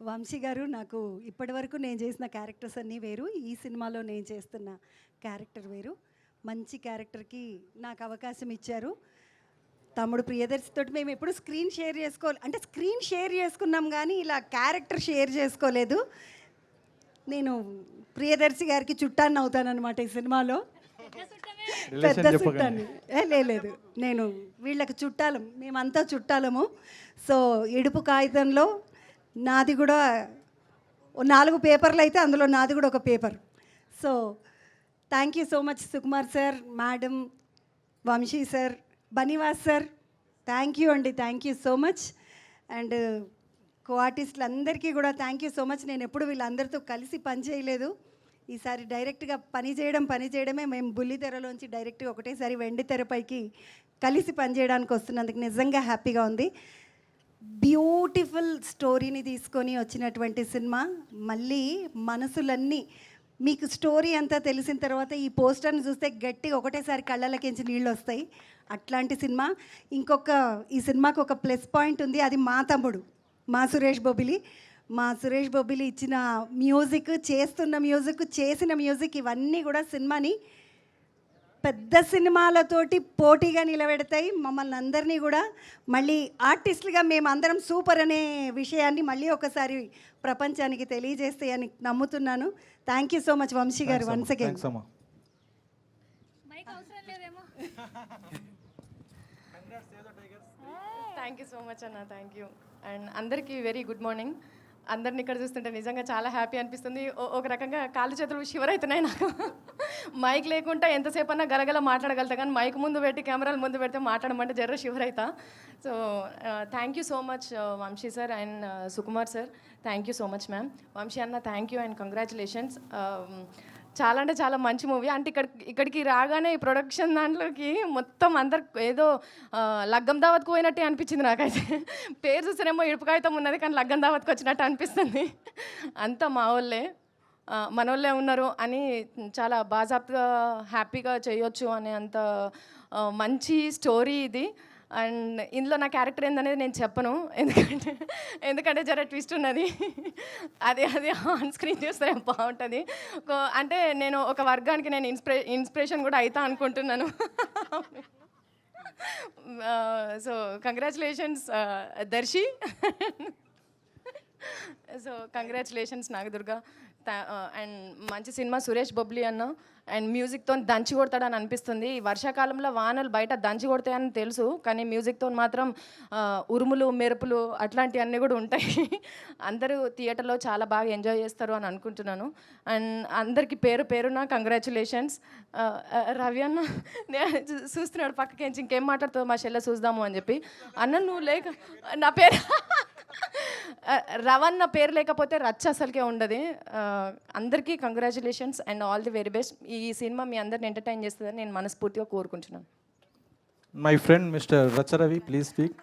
Vamshi garu. నాకు ఇప్పటివరకు నేను చేసిన క్యారెక్టర్స్ అన్నీ వేరు, ఈ సినిమాలో నేను చేస్తున్న క్యారెక్టర్ వేరు. మంచి క్యారెక్టర్కి నాకు అవకాశం ఇచ్చారు. తమ్ముడు ప్రియదర్శితో మేము ఎప్పుడు స్క్రీన్ షేర్ చేసుకున్నాం కానీ ఇలా క్యారెక్టర్ షేర్ చేసుకోలేదు. నేను ప్రియదర్శి గారికి చుట్టాన్ని అవుతానన్నమాట ఈ సినిమాలో. పెద్ద చుట్టాన్ని లేదు, నేను వీళ్ళకి చుట్టాలం, మేమంతా చుట్టాలము. సో ఇడుపు కాగితంలో నాది కూడా 4 పేపర్లు అయితే అందులో నాది కూడా ఒక paper. So thank you so much Sukumar sir, madam, Vamshi sir, Bunny Vas sir, thank you అండి, thank you so much. And co ఆర్టిస్టులు అందరికీ కూడా థ్యాంక్ యూ సో మచ్. నేను ఎప్పుడు వీళ్ళందరితో కలిసి పని చేయలేదు. ఈసారి డైరెక్ట్గా పని చేయడమే. మేము బుల్లితెరలోంచి డైరెక్ట్గా ఒకటేసారి వెండి తెరపైకి కలిసి పనిచేయడానికి వస్తున్నందుకు నిజంగా హ్యాపీగా ఉంది. బ్యూటిఫుల్ స్టోరీని తీసుకొని వచ్చినటువంటి సినిమా. మళ్ళీ మనసులన్నీ మీకు స్టోరీ అంతా తెలిసిన తర్వాత ఈ పోస్టర్ని చూస్తే గట్టిగా ఒకటేసారి కళ్ళలకించి నీళ్ళు వస్తాయి. అట్లాంటి సినిమా. ఈ సినిమాకు ఒక ప్లస్ పాయింట్ ఉంది, అది మా తమ్ముడు, మా సురేష్ బొబ్బిలి. మా సురేష్ బొబ్బిలి ఇచ్చిన మ్యూజిక్, చేస్తున్న మ్యూజిక్, చేసిన మ్యూజిక్ ఇవన్నీ కూడా సినిమాని పెద్ద సినిమాలతోటి పోటీగా నిలబెడతాయి. మమ్మల్ని అందరినీ కూడా మళ్ళీ ఆర్టిస్టులుగా మేము అందరం సూపర్ అనే విషయాన్ని మళ్ళీ ఒకసారి ప్రపంచానికి తెలియజేస్తాయని నమ్ముతున్నాను. Thank you so much Vamshi garu once again. Thanks అమ్మా. మైక్ అవసరం లేదేమో. థ్యాంక్ యూ సో మచ్ అన్న, థ్యాంక్ యూ. అండ్ అందరికీ వెరీ గుడ్ మార్నింగ్. అందరిని ఇక్కడ చూస్తుంటే నిజంగా చాలా హ్యాపీ అనిపిస్తుంది. ఒక రకంగా కాళ్ళు చేతులు షివర్ అవుతున్నాయి నాకు. మైక్ లేకుండా ఎంతసేపు అన్నా గలగల మాట్లాడగలుగుతా, కానీ మైక్ ముందు పెట్టి కెమెరాల ముందు పెడితే మాట్లాడమంటే జర్ర షివర్ అవుతా. So thank you so much Vamshi sir and Sukumar sir. Thank you so much ma'am. Vamshi అన్న థ్యాంక్ యూ అండ్ కంగ్రాచులేషన్స్. చాలా అంటే చాలా మంచి మూవీ. అంటే ఇక్కడికి రాగానే ఈ ప్రొడక్షన్ దాంట్లోకి మొత్తం అందరు ఏదో లగ్గం దావత్కు పోయినట్టే అనిపించింది నాకైతే. పేరు చూస్తేనేమో ఇడుపుకాయితం ఉన్నది, కానీ లగ్గం దావత్కి వచ్చినట్టు అనిపిస్తుంది. అంతా మా వాళ్ళే, మన వాళ్ళే ఉన్నారు అని చాలా బాజాప్గా హ్యాపీగా చేయొచ్చు అనే అంత మంచి స్టోరీ ఇది. అండ్ ఇందులో నా క్యారెక్టర్ ఏందనేది నేను చెప్పను, ఎందుకంటే జర ట్విస్ట్ ఉన్నది. అది ఆన్ స్క్రీన్ చూస్తే బాగుంటుంది. అంటే నేను ఒక వర్గానికి నేను ఇన్స్పిరేషన్ కూడా అవుతా అనుకుంటున్నాను. So congratulations Darshi. So congratulations Nagadurga. And మంచి సినిమా సురేష్ బొబ్లీ అన్న. అండ్ మ్యూజిక్తో దంచి కొడతాడని అనిపిస్తుంది. ఈ వర్షాకాలంలో వానలు బయట దంచి కొడతాయని తెలుసు, కానీ మ్యూజిక్తో మాత్రం ఉరుములు మెరుపులు అట్లాంటివన్నీ కూడా ఉంటాయి. అందరూ థియేటర్లో చాలా బాగా ఎంజాయ్ చేస్తారు అని అనుకుంటున్నాను. అండ్ అందరికీ పేరు పేరున కంగ్రాచులేషన్స్. రవి అన్న చూస్తున్నాడు పక్కకి, ఇంకేం మాట్లాడుతావు మా చెల్లె చూద్దాము అని చెప్పి. అన్న నువ్వు లేక నా పేరు రవన్న పేరు లేకపోతే రచ్చ అసలుకే ఉండదు. అందరికీ congratulations and all the very best. ఈ సినిమా మీ అందరిని ఎంటర్టైన్ చేస్తుందని నేను మనస్ఫూర్తిగా కోరుకుంటున్నాను. My friend mister Rachcha Ravi, please speak.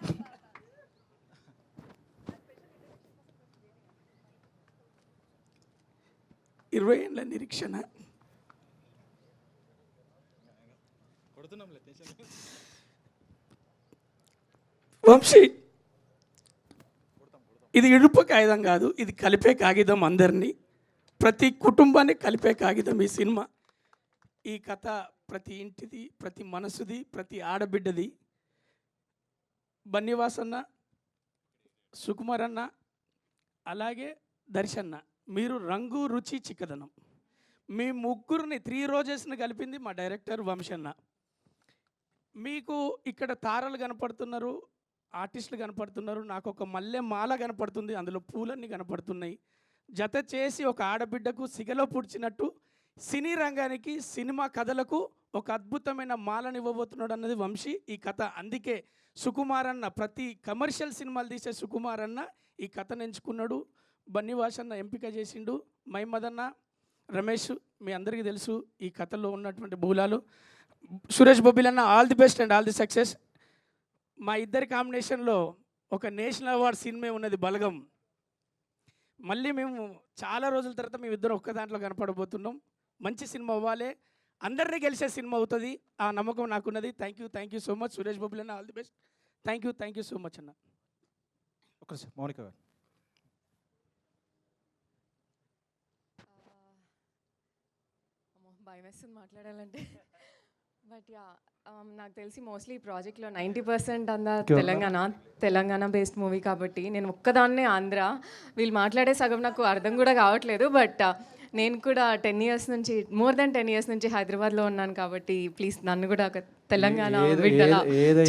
ఇరవై ఏళ్ళ నిరీక్షణ, వంశీ ఇది ఇడుపు కాగితం కాదు, ఇది కలిపే కాగితం. అందరినీ, ప్రతి కుటుంబాన్ని కలిపే కాగితం ఈ సినిమా. ఈ కథ ప్రతి ఇంటిది, ప్రతి మనసుది, ప్రతి ఆడబిడ్డది. బన్నివాసన్న, సుకుమార్ అన్న, అలాగే దర్శన్న, మీరు రంగు రుచి చిక్కదనం. మీ ముగ్గురిని 3 రోజెస్ని కలిపింది మా డైరెక్టర్ వంశన్న. మీకు ఇక్కడ తారలు కనపడుతున్నారు, ఆర్టిస్టులు కనపడుతున్నారు, నాకు ఒక మల్లె మాల కనపడుతుంది, అందులో పూలన్నీ కనపడుతున్నాయి. జత చేసి ఒక ఆడబిడ్డకు సిగలో పుడిచినట్టు సినీ రంగానికి, సినిమా కథలకు ఒక అద్భుతమైన మాలను ఇవ్వబోతున్నాడు అన్నది వంశీ ఈ కథ. అందుకే సుకుమార్ అన్న, ప్రతి కమర్షియల్ సినిమాలు తీసే సుకుమార్ అన్న ఈ కథను ఎంచుకున్నాడు. బన్నివాసన్న ఎంపిక చేసిండు. మైమదన్న, రమేష్ మీ అందరికీ తెలుసు ఈ కథలో ఉన్నటువంటి మూలాలు. సురేష్ బొబ్బిలి అన్న, all the best and all the success. మా ఇద్దరి కాంబినేషన్లో ఒక నేషనల్ అవార్డ్ సినిమా ఉన్నది బలగం. మళ్ళీ మేము చాలా రోజుల తర్వాత మేము ఇద్దరు ఒక్క దాంట్లో కనపడబోతున్నాం. మంచి సినిమా అవ్వాలి, అందరినీ గెలిచే సినిమా అవుతుంది, ఆ నమ్మకం నాకున్నది. Thank you so much Suresh Bobbili అన్న, all the best. Thank you so much అన్న. ఒక మౌనిక గారు. భయం వేస్తుంది మాట్లాడాలంటే. బట్ యా, నాకు తెలిసి మోస్ట్లీ ఈ ప్రాజెక్ట్లో 90% అందా తెలంగాణ బేస్డ్ మూవీ కాబట్టి నేను ఒక్కదాన్నే ఆంధ్ర. వీళ్ళు మాట్లాడే సగం నాకు అర్థం కూడా కావట్లేదు. బట్ నేను కూడా 10 years నుంచి, మోర్ దెన్ 10 years నుంచి హైదరాబాద్లో ఉన్నాను కాబట్టి ప్లీజ్ నన్ను కూడా ఒక తెలంగాణ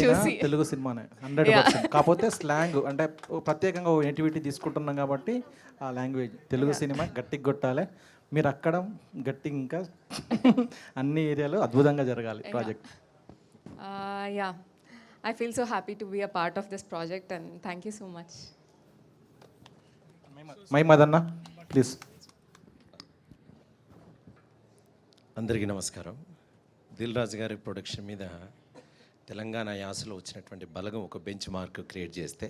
చూసి. తెలుగు సినిమానే 100%. కాకపోతే స్లాంగ్ అంటే ప్రత్యేకంగా నేటివిటీ తీసుకుంటున్నాం కాబట్టి ఆ లాంగ్వేజ్ తెలుగు సినిమా గట్టిగా కొట్టాలి. మీరు అక్కడ గట్టి ఇంకా అన్ని ఏరియాలో అద్భుతంగా జరగాలి project. Yeah, I feel so happy to be a part of this project and thank you so much. మైమదన్న ప్లీజ్. అందరికీ నమస్కారం. దిల్ రాజు గారి ప్రొడక్షన్ మీద తెలంగాణ యాసలో వచ్చినటువంటి బలగం ఒక బెంచ్ మార్క్ క్రియేట్ చేస్తే,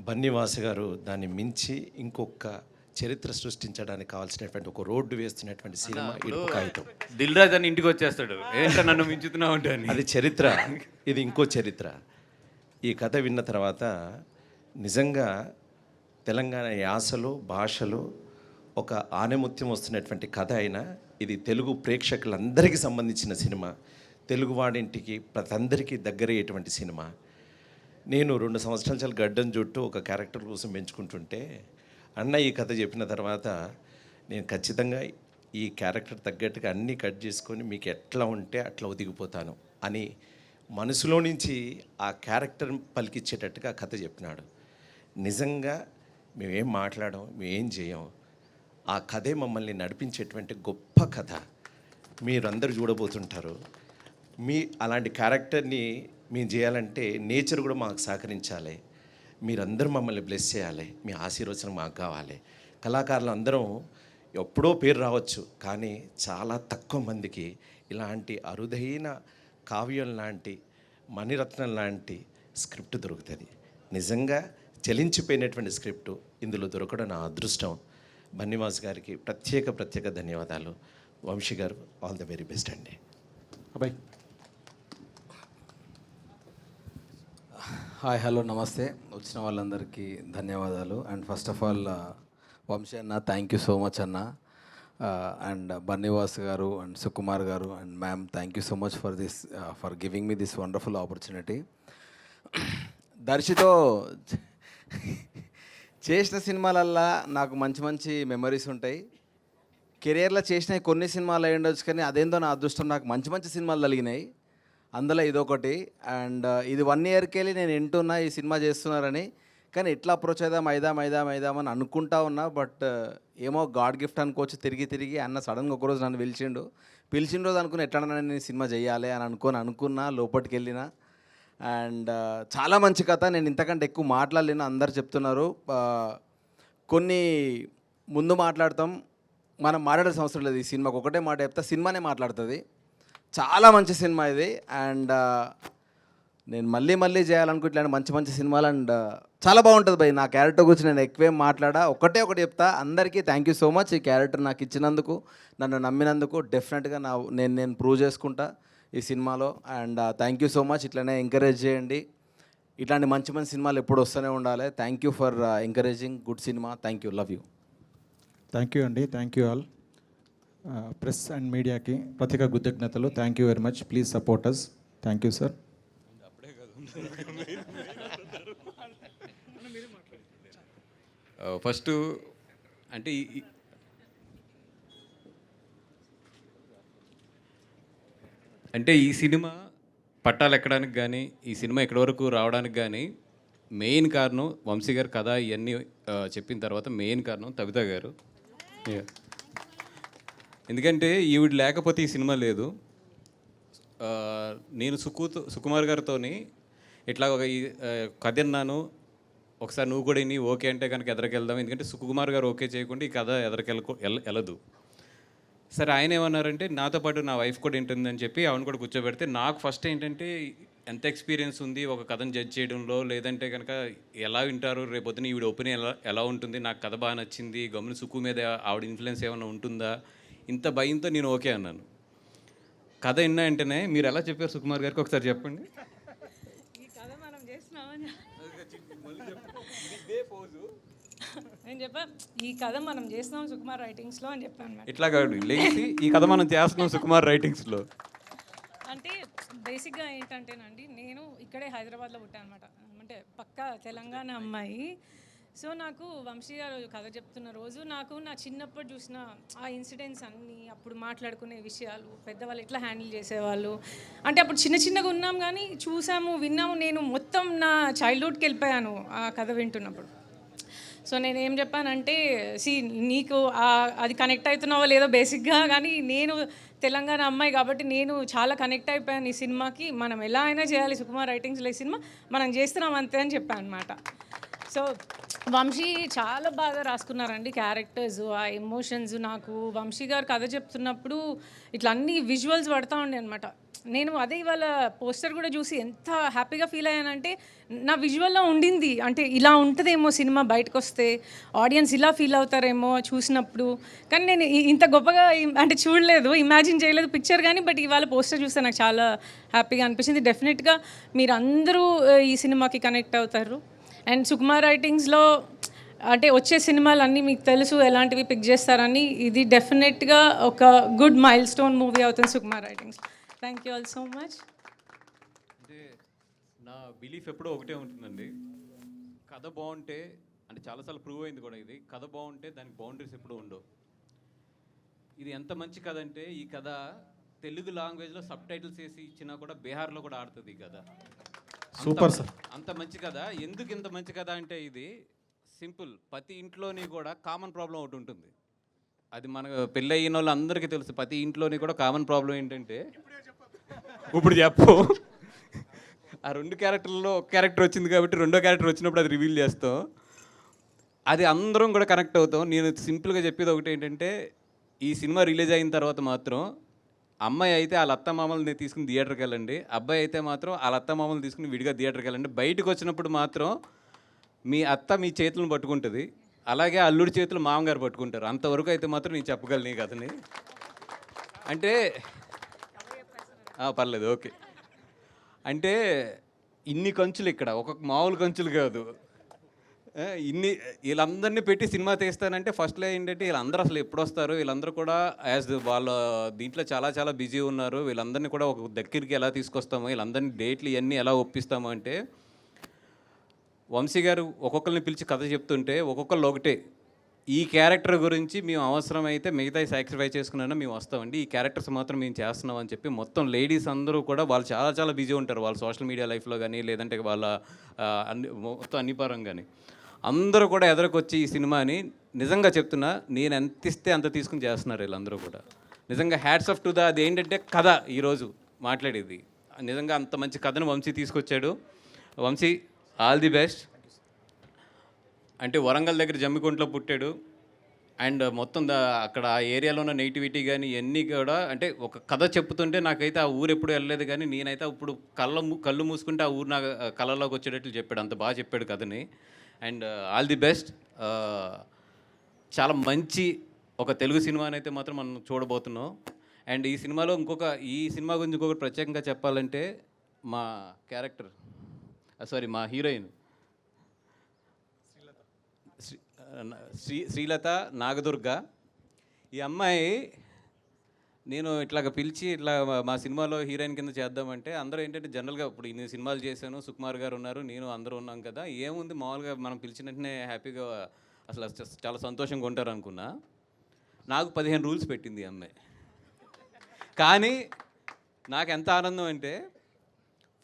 బన్నివాస గారు దాన్ని మించి ఇంకొక చరిత్ర సృష్టించడానికి కావాల్సినటువంటి ఒక రోడ్డు వేస్తున్నటువంటి సినిమా ఇడుపు కాగితం. దిల్ రాజు అని ఇంటికి వచ్చేస్తాడు, ఏంటో నన్ను మించుతున్నావు అంటే. అది చరిత్ర, ఇది ఇంకో చరిత్ర. ఈ కథ విన్న తర్వాత నిజంగా తెలంగాణ యాసలో భాషలో ఒక ఆణిముత్యం వస్తున్నటువంటి కథ అయినా ఇది తెలుగు ప్రేక్షకులందరికీ సంబంధించిన సినిమా, తెలుగువాడింటికి ప్రతి అందరికీ దగ్గరయ్యేటువంటి సినిమా. నేను 2 సంవత్సరాల చాలా గడ్డం చుట్టూ ఒక క్యారెక్టర్ కోసం పెంచుకుంటుంటే అన్న ఈ కథ చెప్పిన తర్వాత నేను ఖచ్చితంగా ఈ క్యారెక్టర్ తగ్గట్టుగా అన్నీ కట్ చేసుకొని మీకు ఎట్లా ఉంటే అట్లా ఒదిగిపోతాను అని మనసులో నుంచి ఆ క్యారెక్టర్ పలికిచ్చేటట్టుగా కథ చెప్పినాడు. నిజంగా మేమేం మాట్లాడాం, మేమేం చేయం, ఆ కథే మమ్మల్ని నడిపించేటువంటి గొప్ప కథ మీరందరూ చూడబోతుంటారు. అలాంటి క్యారెక్టర్ని మేము చేయాలంటే నేచర్ కూడా మాకు సహకరించాలి. మీరందరూ మమ్మల్ని బ్లెస్ చేయాలి. మీ ఆశీర్వచనం మాకు కావాలి. కళాకారులు అందరం ఎప్పుడో పేరు రావచ్చు, కానీ చాలా తక్కువ మందికి ఇలాంటి అరుదైన కావ్యం లాంటి మణిరత్నం లాంటి స్క్రిప్ట్ దొరుకుతుంది. నిజంగా చలించిపోయినటువంటి స్క్రిప్టు ఇందులో దొరకడం నా అదృష్టం. బన్నీవాస్ గారికి ప్రత్యేక ధన్యవాదాలు. వంశీ గారు, ఆల్ ది వెరీ బెస్ట్ అండి. అబ్బాయి. హాయ్, హలో, నమస్తే. వచ్చిన వాళ్ళందరికీ ధన్యవాదాలు. And first of all Vamshi అన్న, థ్యాంక్ యూ సో మచ్ అన్న. అండ్ బన్నీవాస్ గారు అండ్ సుకుమార్ గారు and ma'am, thank you so much for giving me this wonderful opportunity. దర్శితో చేసిన సినిమాలల్లా నాకు మంచి మెమరీస్ ఉంటాయి. కెరియర్లో చేసిన కొన్ని సినిమాలు అయి ఉండొచ్చు, కానీ అదేందో నా అదృష్టం, నాకు మంచి సినిమాలు కలిగినాయి. అందులో ఇదొకటి. అండ్ ఇది 1 ఇయర్కి వెళ్ళి నేను వింటున్నా ఈ సినిమా చేస్తున్నారని, కానీ ఎట్లా అప్రోచ్ అయిదాం అని అనుకుంటా ఉన్నా. బట్ ఏమో గాడ్ గిఫ్ట్ అనుకోవచ్చు. తిరిగి అన్న సడన్గా ఒకరోజు నన్ను పిలిచిన రోజు అనుకుని ఎట్లన్నా నేను సినిమా చేయాలి అని అనుకున్నా, లోపలికి వెళ్ళిన. అండ్ చాలా మంచి కథ. నేను ఇంతకంటే ఎక్కువ మాట్లాడలేను, అందరు చెప్తున్నారు. కొన్ని ముందు మాట్లాడతాం, మనం మాట్లాడే అవసరం లేదు. ఈ సినిమాకి ఒకటే మాట చెప్తా, సినిమానే మాట్లాడుతుంది. చాలా మంచి సినిమా ఇది. అండ్ నేను మళ్ళీ చేయాలనుకుంటే ఇట్లాంటి మంచి సినిమాలు. అండ్ చాలా బాగుంటుంది భయ్. నా క్యారెక్టర్ గురించి నేను ఎక్కువేం ఒకటి చెప్తా. అందరికీ థ్యాంక్ యూ సో మచ్. ఈ క్యారెక్టర్ నాకు ఇచ్చినందుకు, నన్ను నమ్మినందుకు. డెఫినెట్గా నేను ప్రూవ్ చేసుకుంటా ఈ సినిమాలో. And thank you so much. ఇట్లనే ఎంకరేజ్ చేయండి. ఇట్లాంటి మంచి సినిమాలు ఎప్పుడు వస్తూనే ఉండాలి. Thank you for encouraging good cinema. Thank you, love you. Thank you అండి. Thank you all. Press and మీడియాకి ప్రత్యేక కృతజ్ఞతలు. Thank you very much. Please support us. Thank you sir. First అంటే ఈ సినిమా పట్టాలు ఎక్కడానికి కానీ, ఈ సినిమా ఎక్కడి వరకు రావడానికి కానీ మెయిన్ కారణం వంశీ గారు కథ ఇవన్నీ చెప్పిన తర్వాత మెయిన్ కారణం తబిత గారు. ఎందుకంటే ఈవిడ లేకపోతే ఈ సినిమా లేదు. నేను సుకుమార్ గారితో ఇట్లా ఒక కథ అన్నాను, ఒకసారి నువ్వు కూడా ఇన్ని ఓకే అంటే కనుక ఎదరికెళ్దాం, ఎందుకంటే సుకుమార్ గారు ఓకే చేయకుండా ఈ కథ వెళ్ళదు. సరే, ఆయన ఏమన్నారంటే నాతో పాటు నా వైఫ్ కూడా ఏంటుందని చెప్పి ఆవిడ కూడా కూర్చోబెడితే, నాకు ఫస్ట్ ఏంటంటే ఎంత ఎక్స్పీరియన్స్ ఉంది ఒక కథను జడ్జ్ చేయడంలో, లేదంటే కనుక ఎలా వింటారు రేపొద్దున ఈవిడ ఒపీనియన్ ఎలా ఉంటుంది, నాకు కథ బాగా నచ్చింది, గమ్మున సుక్కు మీద ఆవిడ ఇన్ఫ్లుయెన్స్ ఏమైనా ఉంటుందా, ఇంత భయంతో నేను ఓకే అన్నాను. కథ విన్నా వెంటనే మీరు ఎలా చెప్పారు సుకుమార్ గారికి ఒకసారి చెప్పండి. ఈ కథ మనం చేస్తున్నామని నేను చెప్పాను, ఈ కథ మనం చేస్తున్నాం సుకుమార్ రైటింగ్స్లో అని చెప్పాను. ఇట్లా కాదు, లేచి ఈ కథ మనం చేస్తున్నాం సుకుమార్ రైటింగ్స్లో. అంటే బేసిక్గా ఏంటంటేనండి, నేను ఇక్కడే హైదరాబాద్లో పుట్టాను అనమాట. అంటే పక్కా తెలంగాణ అమ్మాయి. సో నాకు వంశీ గారు కథ చెప్తున్న రోజు నాకు నా చిన్నప్పుడు చూసిన ఆ ఇన్సిడెంట్స్ అన్నీ, అప్పుడు మాట్లాడుకునే విషయాలు, పెద్దవాళ్ళు ఎట్లా హ్యాండిల్ చేసేవాళ్ళు, అంటే అప్పుడు చిన్నగా ఉన్నాం కానీ చూసాము, విన్నాము. నేను మొత్తం నా చైల్డ్హుడ్కి వెళ్ళిపోయాను ఆ కథ వింటున్నప్పుడు. సో నేను ఏం చెప్పానంటే, నీకు అది కనెక్ట్ అవుతున్నావో లేదో బేసిక్గా, కానీ నేను తెలంగాణ అమ్మాయి కాబట్టి నేను చాలా కనెక్ట్ అయిపోయాను ఈ సినిమాకి. మనం ఎలా అయినా చేయాలి సుకుమార్ రైటింగ్స్లో ఈ సినిమా, మనం చేస్తున్నాం అంతే అని చెప్పాను అనమాట. సో వంశీ చాలా బాగా రాసుకున్నారండి క్యారెక్టర్స్, ఆ ఎమోషన్స్. నాకు వంశీ గారు కథ చెప్తున్నప్పుడు ఇట్లా అన్ని విజువల్స్ పడతా ఉండే అనమాట. నేను అదే ఇవాళ పోస్టర్ కూడా చూసి ఎంత హ్యాపీగా ఫీల్ అయ్యానంటే, నా విజువల్లో ఉండింది అంటే ఇలా ఉంటుందేమో సినిమా బయటకు వస్తే, ఆడియన్స్ ఇలా ఫీల్ అవుతారేమో చూసినప్పుడు. కానీ నేను ఇంత గొప్పగా అంటే చూడలేదు, ఇమాజిన్ చేయలేదు పిక్చర్ కానీ, బట్ ఇవాళ పోస్టర్ చూస్తే నాకు చాలా హ్యాపీగా అనిపించింది. డెఫినెట్గా మీరు అందరూ ఈ సినిమాకి కనెక్ట్ అవుతారు. అండ్ సుకుమార్ రైటింగ్స్లో అంటే వచ్చే సినిమాలు అన్నీ మీకు తెలుసు ఎలాంటివి పిక్ చేస్తారని. ఇది డెఫినెట్గా ఒక గుడ్ మైల్ స్టోన్ మూవీ అవుతుంది Sukumar writings. Thank you all so much. అంటే నా బిలీఫ్ ఎప్పుడూ ఒకటే ఉంటుందండి, కథ బాగుంటే, అంటే చాలాసార్లు ప్రూవ్ అయింది కూడా ఇది, కథ బాగుంటే దానికి బౌండరీస్ ఎప్పుడూ ఉండవు. ఇది ఎంత మంచి కథ అంటే ఈ కథ తెలుగు లాంగ్వేజ్లో సబ్ టైటిల్స్ వేసి ఇచ్చినా కూడా బీహార్లో కూడా ఆడుతుంది ఈ కథ. Super sir. అంత మంచి కథ. ఎందుకు ఇంత మంచి కథ అంటే ఇది సింపుల్, ప్రతి ఇంట్లోని కూడా కామన్ ప్రాబ్లం ఒకటి ఉంటుంది. అది మన పెళ్ళి అయిన వాళ్ళు అందరికీ తెలుసు. ప్రతి ఇంట్లోని కూడా కామన్ ప్రాబ్లం ఏంటంటే, ఇప్పుడు చెప్పు, ఆ 2 క్యారెక్టర్లలో ఒక క్యారెక్టర్ వచ్చింది కాబట్టి 2వ క్యారెక్టర్ వచ్చినప్పుడు అది రివీల్ చేస్తాం, అది అందరం కూడా కనెక్ట్ అవుతాం. నేను సింపుల్గా చెప్పేది ఒకటి ఏంటంటే, ఈ సినిమా రిలీజ్ అయిన తర్వాత మాత్రం అమ్మాయి అయితే వాళ్ళ అత్త మామల్ని తీసుకుని థియేటర్కి వెళ్ళండి, అబ్బాయి అయితే మాత్రం వాళ్ళ అత్త మామల్ని తీసుకుని విడిగా థియేటర్కి వెళ్ళండి. బయటకు వచ్చినప్పుడు మాత్రం మీ అత్త మీ చేతులను పట్టుకుంటుంది, అలాగే అల్లుడి చేతులు మామగారు పట్టుకుంటారు. అంతవరకు అయితే మాత్రం నేను చెప్పగలను ఈ కథని. అంటే పర్లేదు, ఓకే. అంటే ఇన్ని కంచులు ఇక్కడ, ఒక మామూలు కంచులు కాదు, వీళ్ళందరినీ పెట్టి సినిమా తీస్తానంటే ఫస్ట్లో ఏంటంటే వీళ్ళందరూ అసలు ఎప్పుడు వస్తారు, వీళ్ళందరూ కూడా యాజ్ వాళ్ళ దీంట్లో చాలా చాలా బిజీ ఉన్నారు, వీళ్ళందరినీ కూడా ఒక దగ్గరికి ఎలా తీసుకొస్తాము, వీళ్ళందరినీ డేట్లు ఇవన్నీ ఎలా ఒప్పిస్తాము అంటే, వంశీ గారు ఒక్కొక్కరిని పిలిచి కథ చెప్తుంటే ఒక్కొక్కళ్ళు ఒకటే, ఈ క్యారెక్టర్ గురించి మేము అవసరమైతే మిగతా సాక్రిఫై చేసుకున్నా మేము వస్తామండి, ఈ క్యారెక్టర్స్ మాత్రం మేము చేస్తున్నాం అని చెప్పి మొత్తం లేడీస్ అందరూ కూడా వాళ్ళు చాలా చాలా బిజీ ఉంటారు, వాళ్ళ సోషల్ మీడియా లైఫ్లో కానీ లేదంటే వాళ్ళ మొత్తం అన్ని పరంగానే అందరూ కూడా ఎదురుకొచ్చి ఈ సినిమాని నిజంగా చెప్తున్నా, నేను ఎంత ఇస్తే అంత తీసుకుని చేస్తున్నారు వీళ్ళందరూ కూడా. నిజంగా హ్యాట్స్ ఆఫ్ టు ద, అది ఏంటంటే కథ ఈరోజు మాట్లాడేది, నిజంగా అంత మంచి కథను వంశీ తీసుకొచ్చాడు. Vamshi all the best. అంటే వరంగల్ దగ్గర జమ్మికుంటలో పుట్టాడు, అండ్ మొత్తం అక్కడ ఆ ఏరియాలో ఉన్న నెగిటివిటీ కానీ ఇవన్నీ కూడా, అంటే ఒక కథ చెప్తుంటే నాకైతే ఆ ఊరు ఎప్పుడు వెళ్ళలేదు కానీ నేనైతే ఇప్పుడు కళ్ళు మూసుకుంటే ఆ ఊరు నా కళలోకి వచ్చేటట్లు చెప్పాడు, అంత బాగా చెప్పాడు కథని. And all the best. చాలా మంచి ఒక తెలుగు సినిమాని అయితే మాత్రం మనం చూడబోతున్నాం. అండ్ ఈ సినిమాలో ఈ సినిమా గురించి ఇంకొకటి ప్రత్యేకంగా చెప్పాలంటే, మా క్యారెక్టర్ మా హీరోయిన్ శ్రీలత నాగదుర్గ, ఈ అమ్మాయి నేను ఇట్లాగ పిలిచి ఇట్లా మా సినిమాలో హీరోయిన్ కింద చేద్దామంటే అందరూ ఏంటంటే జనరల్గా ఇప్పుడు ఇన్ని సినిమాలు చేశాను, సుకుమార్ గారు ఉన్నారు, నేను అందరూ ఉన్నాం కదా, ఏముంది మామూలుగా మనం పిలిచిన వెంటనే హ్యాపీగా అసలు చాలా సంతోషంగా ఉంటారు అనుకున్నా. నాకు 15 రూల్స్ పెట్టింది ఈ అమ్మాయి. కానీ నాకు ఎంత ఆనందం అంటే,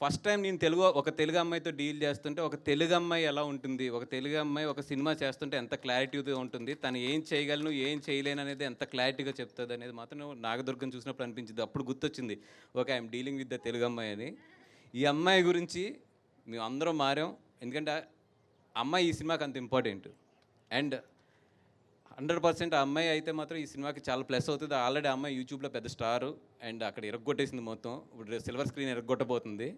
ఫస్ట్ టైం నేను ఒక తెలుగు అమ్మాయితో డీల్ చేస్తుంటే, ఒక తెలుగు అమ్మాయి ఎలా ఉంటుంది, ఒక తెలుగు అమ్మాయి ఒక సినిమా చేస్తుంటే ఎంత క్లారిటీగా ఉంటుంది, తను ఏం చేయగలను ఏం చేయలేను అనేది ఎంత క్లారిటీగా చెప్తుంది అనేది మాత్రం నాగదుర్గం చూసినప్పుడు అనిపించింది. అప్పుడు గుర్తొచ్చింది, okay I'm dealing with the Telugu అమ్మాయి అని. ఈ అమ్మాయి గురించి మేము అందరం మారాం, ఎందుకంటే అమ్మాయి ఈ సినిమాకి అంత ఇంపార్టెంట్. అండ్ 100% ఆ అమ్మాయి అయితే మాత్రం ఈ సినిమాకి చాలా ప్లస్ అవుతుంది. ఆల్రెడీ ఆ అమ్మాయి యూట్యూబ్లో పెద్ద స్టారు, అండ్ అక్కడ ఇరగొట్టేసింది మొత్తం, ఇప్పుడు సిల్వర్ స్క్రీన్ ఇరగొట్టబోతుంది.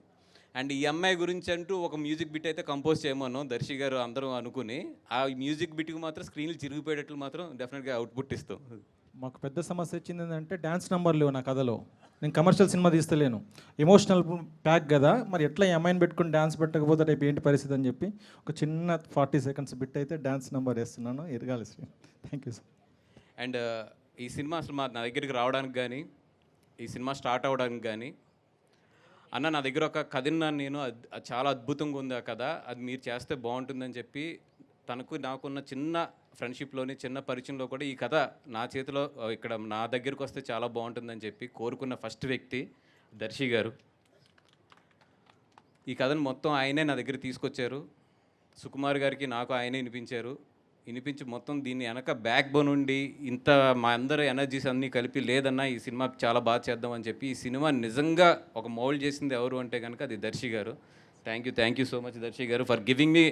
అండ్ ఈ అమ్మాయి గురించి అంటూ ఒక మ్యూజిక్ బిట్ అయితే కంపోజ్ చేయమన్నాం దర్శి గారు అందరూ అనుకుని, ఆ మ్యూజిక్ బిట్కి మాత్రం స్క్రీన్లు చిరిగిపోయేటట్లు మాత్రం డెఫినెట్గా అవుట్పుట్ ఇస్తాం. మాకు పెద్ద సమస్య వచ్చింది ఏంటంటే, డ్యాన్స్ నెంబర్ లేవు నా కథలో. నేను కమర్షియల్ సినిమా తీస్తలేను, ఎమోషనల్ ప్యాక్ కదా, మరి ఎట్లా ఈ అమ్మాయిని పెట్టుకుని డ్యాన్స్ పెట్టకపోతే రేపు ఏంటి పరిస్థితి అని చెప్పి ఒక చిన్న 40 సెకండ్స్ బిట్ అయితే డ్యాన్స్ నెంబర్ వేస్తున్నాను, ఎరగాలి శ్రీ. Thank you sir. అండ్ ఈ సినిమా అసలు నా దగ్గరికి రావడానికి కానీ, ఈ సినిమా స్టార్ట్ అవ్వడానికి కానీ, అన్న నా దగ్గర ఒక కథ విన్నాను నేను, అది చాలా అద్భుతంగా ఉంది ఆ కథ, అది మీరు చేస్తే బాగుంటుందని చెప్పి నాకున్న చిన్న ఫ్రెండ్షిప్లోని చిన్న పరిచయంలో కూడా ఈ కథ నా చేతిలో ఇక్కడ నా దగ్గరికి వస్తే చాలా బాగుంటుందని చెప్పి కోరుకున్న ఫస్ట్ వ్యక్తి దర్శి గారు. ఈ కథను మొత్తం ఆయనే నా దగ్గర తీసుకొచ్చారు, సుకుమార్ గారికి నాకు ఆయనే వినిపించి మొత్తం దీన్ని వెనక బ్యాక్ బోన్ ఉండి ఇంత మా అందరూ ఎనర్జీస్ అన్నీ కలిపి లేదన్నా ఈ సినిమా చాలా బాగా చేద్దామని చెప్పి ఈ సినిమా నిజంగా ఒక మౌల్డ్ చేసింది ఎవరు అంటే కనుక అది Darshi garu. Thank you so much Darshi garu for giving మీ.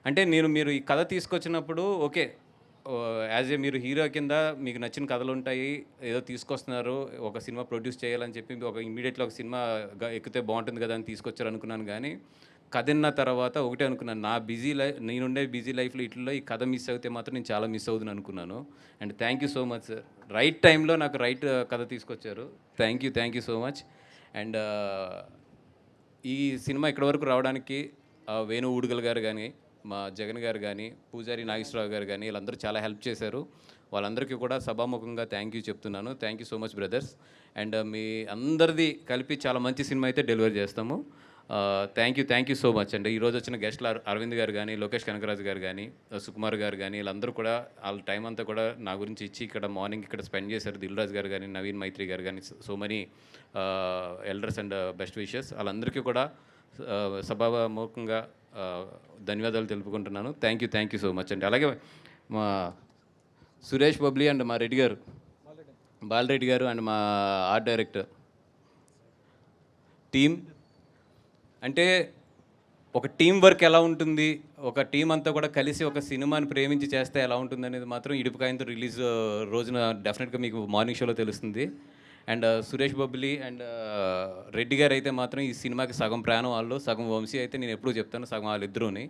అంటే మీరు ఈ కథ తీసుకొచ్చినప్పుడు ఓకే యాజ్ ఏ మీరు హీరో కింద మీకు నచ్చిన కథలు ఉంటాయి, ఏదో తీసుకొస్తున్నారు ఒక సినిమా ప్రొడ్యూస్ చేయాలని చెప్పి ఇమీడియట్గా ఒక సినిమా ఎక్కితే బాగుంటుంది కదా అని తీసుకొచ్చారు అనుకున్నాను. కానీ కథ విన్న తర్వాత ఒకటే అనుకున్నాను, నేనుండే బిజీ లైఫ్లో ఇట్లలో ఈ కథ మిస్ అయితే మాత్రం నేను చాలా మిస్ అవుతుంది అనుకున్నాను. And thank you so much sir, right టైంలో నాకు రైట్ కథ తీసుకొచ్చారు. Thank you so much. And ఈ సినిమా ఇక్కడి వరకు రావడానికి వేణు ఊడుగల్ గారు కానీ, మా జగన్ గారు కానీ పూజారి నాగేశ్వరరావు గారు కానీ వీళ్ళందరూ చాలా హెల్ప్ చేశారు. వాళ్ళందరికీ కూడా సభాముఖంగా థ్యాంక్ యూ చెప్తున్నాను. Thank you so much brothers. And మీ అందరిది కలిపి చాలా మంచి సినిమా అయితే డెలివరీ చేస్తాము. థ్యాంక్ యూ సో మచ్ అండి. ఈరోజు వచ్చిన గెస్ట్లు అరవింద్ గారు కానీ, లోకేష్ కనకరాజు గారు కానీ, సుకుమార్ గారు కానీ, వీళ్ళందరూ కూడా వాళ్ళ టైం అంతా కూడా నా గురించి ఇచ్చి ఇక్కడ మార్నింగ్ ఇక్కడ స్పెండ్ చేశారు. దిల్ రాజు గారు కానీ, నవీన్ మైత్రి గారు కానీ, so many elders and best wishes. వాళ్ళందరికీ కూడా సభాముఖంగా ధన్యవాదాలు తెలుపుకుంటున్నాను. థ్యాంక్ యూ సో మచ్ అండి. అలాగే మా సురేష్ బబ్లీ అండ్ మా రెడ్డి గారు, బాలరెడ్డి గారు అండ్ మా ఆర్ట్ డైరెక్టర్ టీమ్. అంటే ఒక టీం వర్క్ ఎలా ఉంటుంది, ఒక టీం అంతా కూడా కలిసి ఒక సినిమాని ప్రేమించి చేస్తే ఎలా ఉంటుంది అనేది మాత్రం ఇడుపుకాయంతో రిలీజ్ రోజున డెఫినెట్గా మీకు మార్నింగ్ షోలో తెలుస్తుంది. అండ్ సురేష్ బొబ్బిలి అండ్ రెడ్డి గారు అయితే మాత్రం ఈ సినిమాకి సగం ప్రాణం వాళ్ళు, సగం వంశీ అయితే నేను ఎప్పుడూ చెప్తాను సగం వాళ్ళిద్దరూని.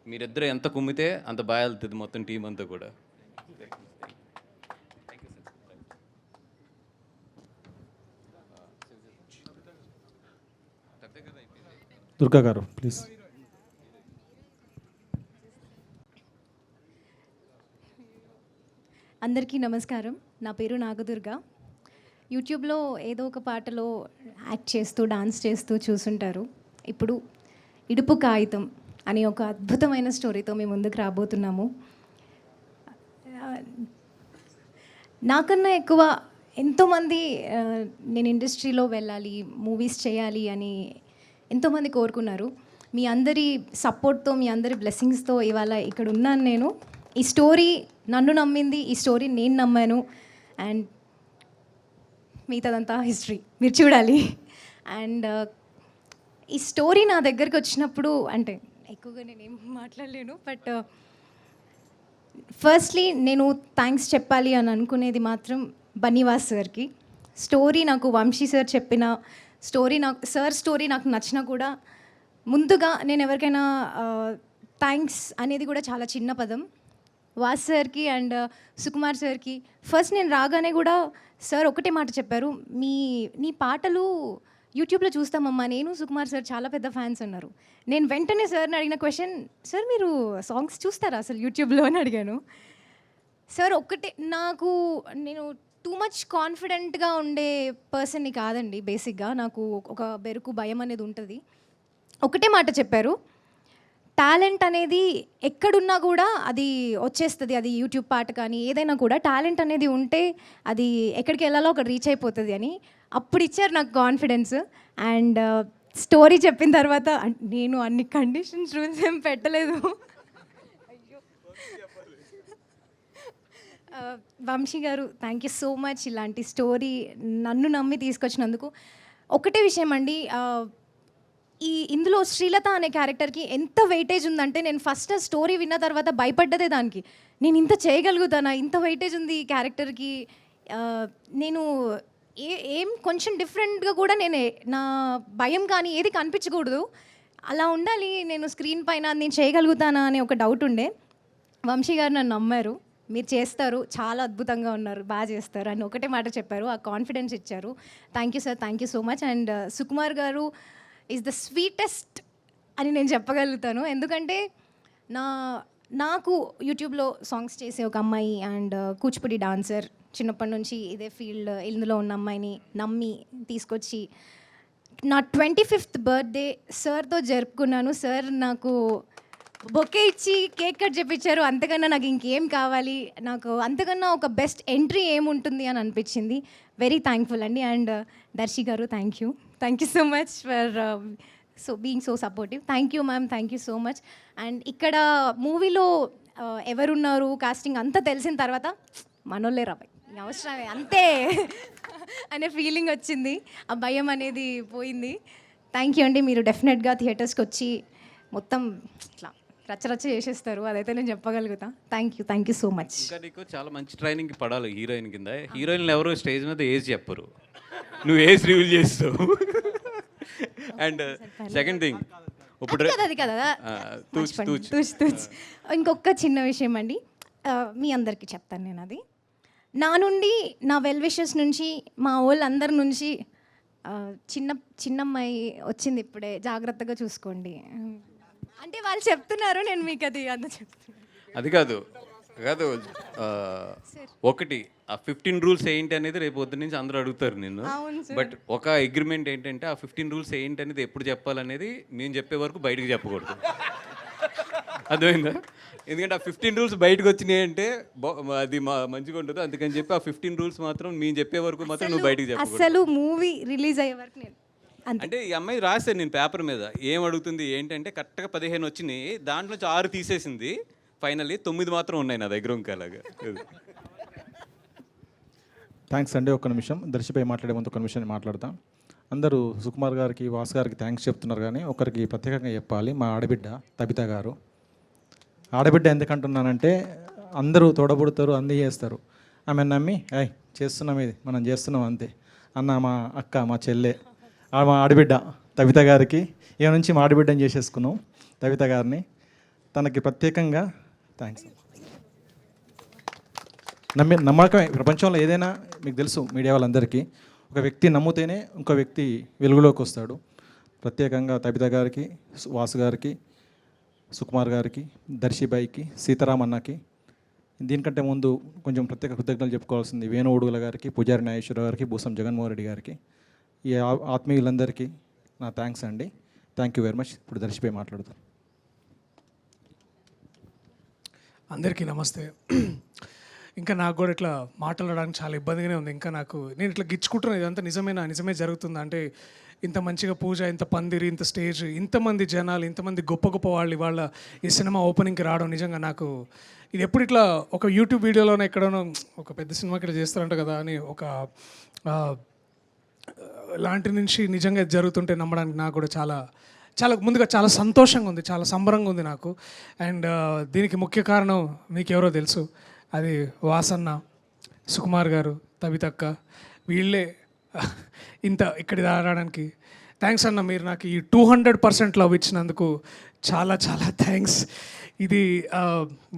మీరిద్దరు ఎంత కుమ్మితే అంత బాగా వెళ్తుంది మొత్తం టీం అంతా కూడా. దుర్గా గారు ప్లీజ్. అందరికీ నమస్కారం. నా పేరు నాగదుర్గ. యూట్యూబ్లో ఏదో ఒక పాటలో యాక్ట్ చేస్తూ డాన్స్ చేస్తూ చూసుంటారు. ఇప్పుడు ఇడుపు కాగితం అనే ఒక అద్భుతమైన స్టోరీతో మేము ముందుకు రాబోతున్నాము. నాకన్నా ఎక్కువ ఎంతోమంది నేను ఇండస్ట్రీలో వెళ్ళాలి, మూవీస్ చేయాలి అని ఎంతోమంది కోరుకున్నారు. మీ అందరి సపోర్ట్తో, మీ అందరి బ్లెస్సింగ్స్తో ఇవాళ ఇక్కడ ఉన్నాను నేను. ఈ స్టోరీ నన్ను నమ్మింది, ఈ స్టోరీ నేను నమ్మాను. అండ్ మిగతాదంతా హిస్టరీ, మీరు చూడాలి. అండ్ ఈ స్టోరీ నా దగ్గరికి వచ్చినప్పుడు, అంటే ఎక్కువగా నేనేం మాట్లాడలేను, బట్ ఫస్ట్లీ నేను థ్యాంక్స్ చెప్పాలి అని అనుకునేది మాత్రం బన్నీవాస్ సార్కి. స్టోరీ నాకు వంశీ సార్ చెప్పిన స్టోరీ నాకు నచ్చినా కూడా ముందుగా నేను ఎవరికైనా థ్యాంక్స్ అనేది కూడా చాలా చిన్న పదం. వాస్ సార్కి అండ్ సుకుమార్ సార్కి ఫస్ట్ నేను రాగానే కూడా సార్ ఒకటే మాట చెప్పారు, నీ పాటలు యూట్యూబ్లో చూస్తామమ్మా, నేను సుకుమార్ సార్ చాలా పెద్ద ఫ్యాన్స్ అన్నారు. నేను వెంటనే సార్ని అడిగిన క్వశ్చన్, సార్ మీరు సాంగ్స్ చూస్తారా అసలు యూట్యూబ్లో అని అడిగాను. సార్ ఒక్కటే, నేను టూ మచ్ కాన్ఫిడెంట్గా ఉండే పర్సన్ని కాదండి. బేసిక్గా నాకు ఒక బెరుకు భయం అనేది ఉంటుంది. ఒకటే మాట చెప్పారు, టాలెంట్ అనేది ఎక్కడున్నా కూడా అది వచ్చేస్తుంది. అది యూట్యూబ్ పాట కానీ ఏదైనా కూడా టాలెంట్ అనేది ఉంటే అది ఎక్కడికి వెళ్ళాలో అక్కడ రీచ్ అయిపోతుంది అని అప్పుడు ఇచ్చారు నాకు కాన్ఫిడెన్స్. అండ్ స్టోరీ చెప్పిన తర్వాత నేను అన్ని కండిషన్స్ రూల్స్ ఏం పెట్టలేదు. Vamsi garu thank you so much ఇలాంటి స్టోరీ నన్ను నమ్మి తీసుకొచ్చినందుకు. ఒకటే విషయం అండి, ఇందులో శ్రీలత అనే క్యారెక్టర్కి ఎంత వెయిటేజ్ ఉందంటే నేను ఫస్ట్ స్టోరీ విన్న తర్వాత భయపడ్డదే దానికి. నేను ఇంత చేయగలుగుతానా, ఇంత వెయిటేజ్ ఉంది ఈ క్యారెక్టర్కి. నేను ఏం కొంచెం డిఫరెంట్గా కూడా నా భయం కానీ ఏది కనిపించకూడదు, అలా ఉండాలి నేను స్క్రీన్ పైన, నేను చేయగలుగుతానా అనే ఒక డౌట్ ఉండే. వంశీ గారు నన్ను నమ్మారు, మీరు చేస్తారు, చాలా అద్భుతంగా ఉన్నారు, బాగా చేస్తారు అని ఒకటే మాట చెప్పారు. ఆ కాన్ఫిడెన్స్ ఇచ్చారు. Thank you sir, thank you so much. And Sukumar గారు ఈజ్ ద స్వీటెస్ట్ అని నేను చెప్పగలుగుతాను. ఎందుకంటే నాకు యూట్యూబ్లో సాంగ్స్ చేసే ఒక అమ్మాయి అండ్ కూచిపూడి డాన్సర్, చిన్నప్పటి నుంచి ఇదే ఫీల్డ్ ఇందులో ఉన్న అమ్మాయిని నమ్మి తీసుకొచ్చి నా 25th బర్త్డే సార్తో జరుపుకున్నాను. సార్ నాకు బొకే ఇచ్చి కేక్ కట్ చేయించారు. అంతకన్నా నాకు ఇంకేం కావాలి, నాకు అంతకన్నా ఒక బెస్ట్ ఎంట్రీ ఏముంటుంది అని అనిపించింది. వెరీ థ్యాంక్ఫుల్ అండి. And Darsi garu thank you so much for being so supportive. Thank you ma'am, thank you so much. And ఇక్కడ మూవీలో ఎవరున్నారు కాస్టింగ్ అంతా తెలిసిన తర్వాత మనోళ్ళే రాబాయ్ అవసరమే అంతే అనే ఫీలింగ్ వచ్చింది. ఆ భయం అనేది పోయింది. థ్యాంక్ యూ అండి. మీరు డెఫినెట్గా థియేటర్స్కి వచ్చి మొత్తం ఇట్లా రచ్చరచ్చ చేసేస్తారు, అదైతే నేను చెప్పగలుగుతా. Thank you so much. ఇంకా నీకు చాలా మంచి ట్రైనింగ్ పడాలి హీరోయిన్ కింద. హీరోయిన్లు ఎవరు స్టేజ్ మీద ఏజ్ చెప్పరు, నువ్వు ఏజ్ రివీల్ చేస్తావు. అండ్ సెకండ్ థింగ్, ఇప్పుడు అది కదా ఇంకొక చిన్న విషయం అండి, మీ అందరికీ చెప్తాను నేను. అది నా నుండి, నా వెల్ విషెస్ నుంచి, మా వాళ్ళందరి నుంచి చిన్నమ్మాయి వచ్చింది ఇప్పుడే, జాగ్రత్తగా చూసుకోండి. అంటే వాళ్ళు చెప్తున్నారు, నేను మీకు అది అంత చెప్తున్నాను. అది కాదు కాదు ఆ, ఒకటి ఆ 15 రూల్స్ ఏంటి అనేది రేపు పొద్దు నుంచి అందరూ అడుగుతారు నిన్ను. అవును సార్. బట్ ఒక అగ్రిమెంట్ ఏంటంటే ఆ 15 రూల్స్ ఏంటి అనేది ఎప్పుడు చెప్పాలనేది నేను చెప్పే వరకు బయటకు చెప్పకూడదు. అర్థమైందా? ఎందుకంటే ఆ 15 రూల్స్ బయటకు వచ్చినాయి అంటే అది మంచిగా ఉంటుంది. అందుకని చెప్పి ఆ 15 రూల్స్ మాత్రం నేను చెప్పే వరకు మాత్రం నువ్వు బయటకు చెప్పకూడదు. అసలు మూవీ రిలీజ్ అయ్యే వరకు నేను అంతే. అంటే ఈ అమ్మాయి రాశాను నేను పేపర్ మీద ఏం అడుగుతుంది ఏంటంటే కరెక్ట్గా 15 వచ్చినాయి, దాంట్లో నుంచి 6 తీసేసింది. ఫైనల్లీ 9 మాత్రం ఉన్నాయి నా దగ్గర ఇంకా అలాగా. థ్యాంక్స్ అండి. ఒక్క నిమిషం దర్శిపై మాట్లాడే ముందు ఒక నిమిషం మాట్లాడతాం. అందరూ సుకుమార్ గారికి, వాసు గారికి థ్యాంక్స్ చెప్తున్నారు, కానీ ఒకరికి ప్రత్యేకంగా చెప్పాలి. మా ఆడబిడ్డ తబిత గారు. ఆడబిడ్డ ఎందుకంటున్నానంటే అందరూ తోడబుడతారు, అన్నీ చేస్తారు. ఆమె నమ్మి చేస్తున్నాం, ఇది మనం చేస్తున్నాం అంతే అన్న మా అక్క, మా చెల్లె, మా ఆడబిడ్డ తబిత గారికి ఇక నుంచి మా ఆడబిడ్డని చేసేసుకున్నాం తబిత గారిని. తనకి ప్రత్యేకంగా థ్యాంక్స్. నమ్మకమే ప్రపంచంలో ఏదైనా మీకు తెలుసు, మీడియా వాళ్ళందరికీ ఒక వ్యక్తి నమ్మితేనే ఇంకో వ్యక్తి వెలుగులోకి వస్తాడు. ప్రత్యేకంగా తబిత గారికి, వాసు గారికి, సుకుమార్ గారికి, దర్శిబాయికి, సీతారామన్నకి, దీనికంటే ముందు కొంచెం ప్రత్యేక కృతజ్ఞతలు చెప్పుకోవాల్సింది వేణు ఉడుగుల గారికి, పూజారి నాగేశ్వరరావు గారికి, భూసం జగన్మోహన్ రెడ్డి గారికి, ఈ ఆత్మీయులందరికీ నా థ్యాంక్స్ అండి. Thank you very much. ఇప్పుడు దర్శిపై మాట్లాడతాను. అందరికీ నమస్తే. ఇంకా నాకు కూడా ఇట్లా మాట్లాడడానికి చాలా ఇబ్బందిగానే ఉంది. ఇంకా నేను ఇట్లా గిచ్చుకుంటున్నాను, ఇదంతా నిజమే జరుగుతుందా అంటే ఇంత మంచిగా పూజ, ఇంత పందిరి, ఇంత స్టేజ్, ఇంతమంది జనాలు, ఇంతమంది గొప్ప గొప్ప వాళ్ళు ఇవాళ ఈ సినిమా ఓపెనింగ్కి రావడం నిజంగా నాకు ఇది ఎప్పుడు ఇట్లా ఒక యూట్యూబ్ వీడియోలోనే ఎక్కడనో ఒక పెద్ద సినిమాకి ఇట్లా చేస్తారంట కదా అని ఒక లాంటి నుంచి నిజంగా జరుగుతుంటే నమ్మడానికి నాకు కూడా చాలా ముందుగా చాలా సంతోషంగా ఉంది, చాలా సంబరంగా ఉంది నాకు. అండ్ దీనికి ముఖ్య కారణం మీకు ఎవరో తెలుసు, అది వాసన్న, సుకుమార్ గారు, తబితక్క, వీళ్ళే ఇక్కడి రావడానికి. థ్యాంక్స్ అన్న, మీరు నాకు ఈ 200% లవ్ ఇచ్చినందుకు చాలా థ్యాంక్స్.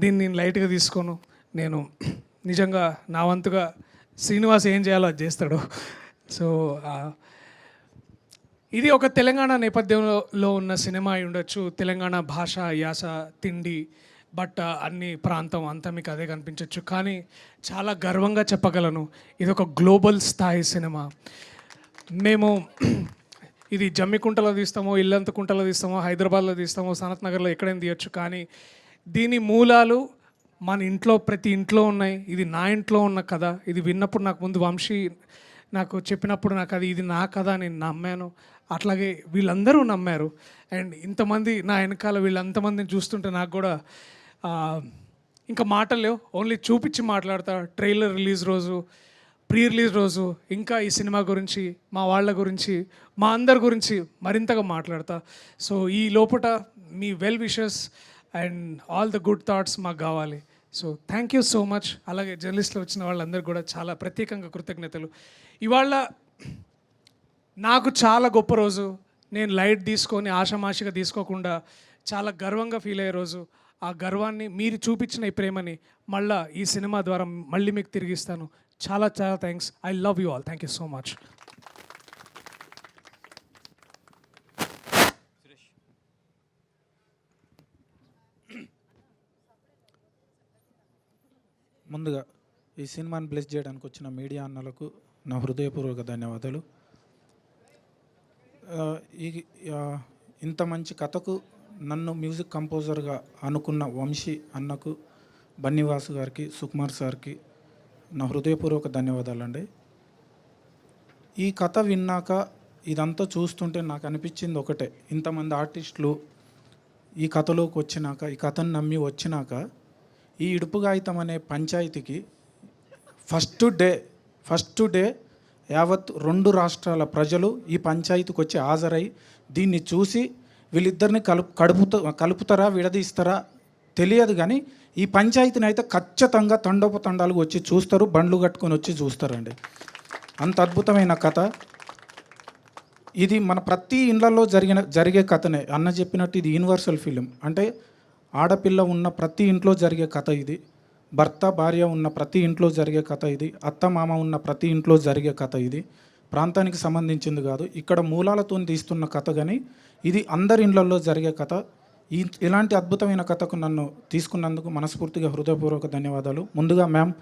దీన్ని నేను లైట్గా తీసుకోను. నేను నిజంగా నా వంతుగా శ్రీనివాస్ ఏం చేయాలో అది చేస్తాడు. సో ఇది ఒక తెలంగాణ నేపథ్యంలో ఉన్న సినిమా అయి ఉండొచ్చు. తెలంగాణ భాష, యాస, తిండి, బట్ అన్ని ప్రాంతం అంతా మీకు అదే కనిపించవచ్చు. కానీ చాలా గర్వంగా చెప్పగలను, ఇది ఒక గ్లోబల్ స్థాయి సినిమా. మేము ఇది జమ్మికుంటలో తీస్తామో, ఇల్లంతకుంటలో తీస్తామో, హైదరాబాద్లో తీస్తామో, సనత్ నగర్లో ఎక్కడైనా తీయచ్చు. కానీ దీని మూలాలు మన ఇంట్లో, ప్రతి ఇంట్లో ఉన్నాయి. ఇది నా ఇంట్లో ఉన్న కథ. ఇది విన్నప్పుడు నాకు ముందు వంశీ నాకు చెప్పినప్పుడు నాకు ఇది నా కథ నేను నమ్మాను. అట్లాగే వీళ్ళందరూ నమ్మారు. అండ్ ఇంతమంది నా వెనకాల వీళ్ళంతమందిని చూస్తుంటే నాకు కూడా ఇంకా మాటలు లేవు. ఓన్లీ చూపించి మాట్లాడతా. ట్రైలర్ రిలీజ్ రోజు, ప్రీ రిలీజ్ రోజు ఇంకా ఈ సినిమా గురించి, మా వాళ్ళ గురించి, మా అందరి గురించి మరింతగా మాట్లాడతా. సో ఈ లోపల మీ well wishes and all the good thoughts మాకు కావాలి. So thank you so much. అలాగే జర్నలిస్టులు వచ్చిన వాళ్ళందరూ కూడా చాలా ప్రత్యేకంగా కృతజ్ఞతలు. ఇవాళ నాకు చాలా గొప్ప రోజు. నేను లైట్ తీసుకొని ఆషామాషిగా తీసుకోకుండా చాలా గర్వంగా ఫీల్ అయ్యే రోజు. ఆ గర్వాన్ని, మీరు చూపించిన ఈ ప్రేమని మళ్ళీ ఈ సినిమా ద్వారా మళ్ళీ మీకు తిరిగిస్తాను. చాలా thanks. I love you all. Thank you so much. ముందుగా ఈ సినిమాని బ్లెస్ చేయడానికి వచ్చిన మీడియా అన్నలకు నా హృదయపూర్వక ధన్యవాదాలు. ఇంత మంచి కథకు నన్ను మ్యూజిక్ కంపోజర్గా అనుకున్న వంశీ అన్నకు, బన్నీవాసు గారికి, సుకుమార్ సార్కి నా హృదయపూర్వక ధన్యవాదాలండి. ఈ కథ విన్నాక, ఇదంతా చూస్తుంటే నాకు అనిపించింది ఒకటే, ఇంతమంది ఆర్టిస్టులు ఈ కథలోకి వచ్చినాక, ఈ కథను నమ్మి వచ్చినాక, ఈ ఇడుపుగాయితం అనే పంచాయతీకి ఫస్ట్ డే యావత్ 2 రాష్ట్రాల ప్రజలు ఈ పంచాయతీకి వచ్చి హాజరై దీన్ని చూసి వీళ్ళిద్దరిని కలుపుతారా విడదీస్తారా తెలియదు, కానీ ఈ పంచాయతీని అయితే ఖచ్చితంగా తండోపతండాలుగా వచ్చి చూస్తారు, బండ్లు కట్టుకొని వచ్చి చూస్తారండి. అంత అద్భుతమైన కథ ఇది. మన ప్రతి ఇళ్లలో జరిగే కథనే. అన్న చెప్పినట్టు ఇది యూనివర్సల్ ఫిలిం. అంటే ఆడపిల్ల ఉన్న ప్రతి ఇంట్లో జరిగే కథ ఇది. భర్త భార్య ఉన్న ప్రతి ఇంట్లో జరిగే కథ ఇది. అత్త మామ ఉన్న ప్రతి ఇంట్లో జరిగే కథ ఇది. ప్రాంతానికి సంబంధించింది కాదు, ఇక్కడ మూలాలతో తీస్తున్న కథ. కానీ ఇది అందరి ఇళ్లలో జరిగే కథ. ఇలాంటి అద్భుతమైన కథకు నన్ను తీసుకున్నందుకు మనస్ఫూర్తిగా హృదయపూర్వక ధన్యవాదాలు. ముందుగా మ్యామ్,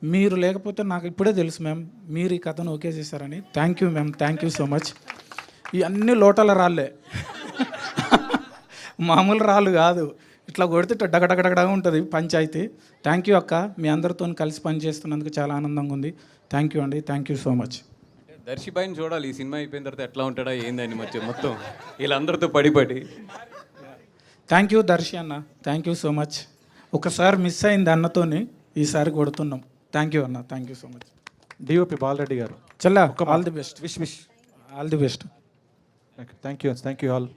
మీరు లేకపోతే నాకు ఇప్పుడే తెలుసు మ్యామ్ మీరు ఈ కథను ఓకే చేశారని. Thank you ma'am, thank you so much. ఈ అన్ని లోటల రాళ్ళే, మామూలు రాళ్ళు కాదు, ఇట్లా కొడితే ఇట్లా డగడగడగడగా ఉంటుంది పంచాయతీ. థ్యాంక్ యూ అక్క, మీ అందరితో కలిసి పనిచేస్తున్నందుకు చాలా ఆనందంగా ఉంది. థ్యాంక్ యూ అండి, థ్యాంక్ యూ సో మచ్. దర్శిబాయిని చూడాలి ఈ సినిమా అయిపోయిన తర్వాత ఎట్లా ఉంటాడా ఏందని మొత్తం వీళ్ళందరితో పడి థ్యాంక్ యూ దర్శి అన్న, థ్యాంక్ యూ సో మచ్. ఒకసారి మిస్ అయింది అన్నతోని, ఈసారి కొడుతున్నాం. థ్యాంక్ యూ అన్న, thank you so much. DOP Balareddy గారు Challa, all the best. Wish all the best. Thank you all.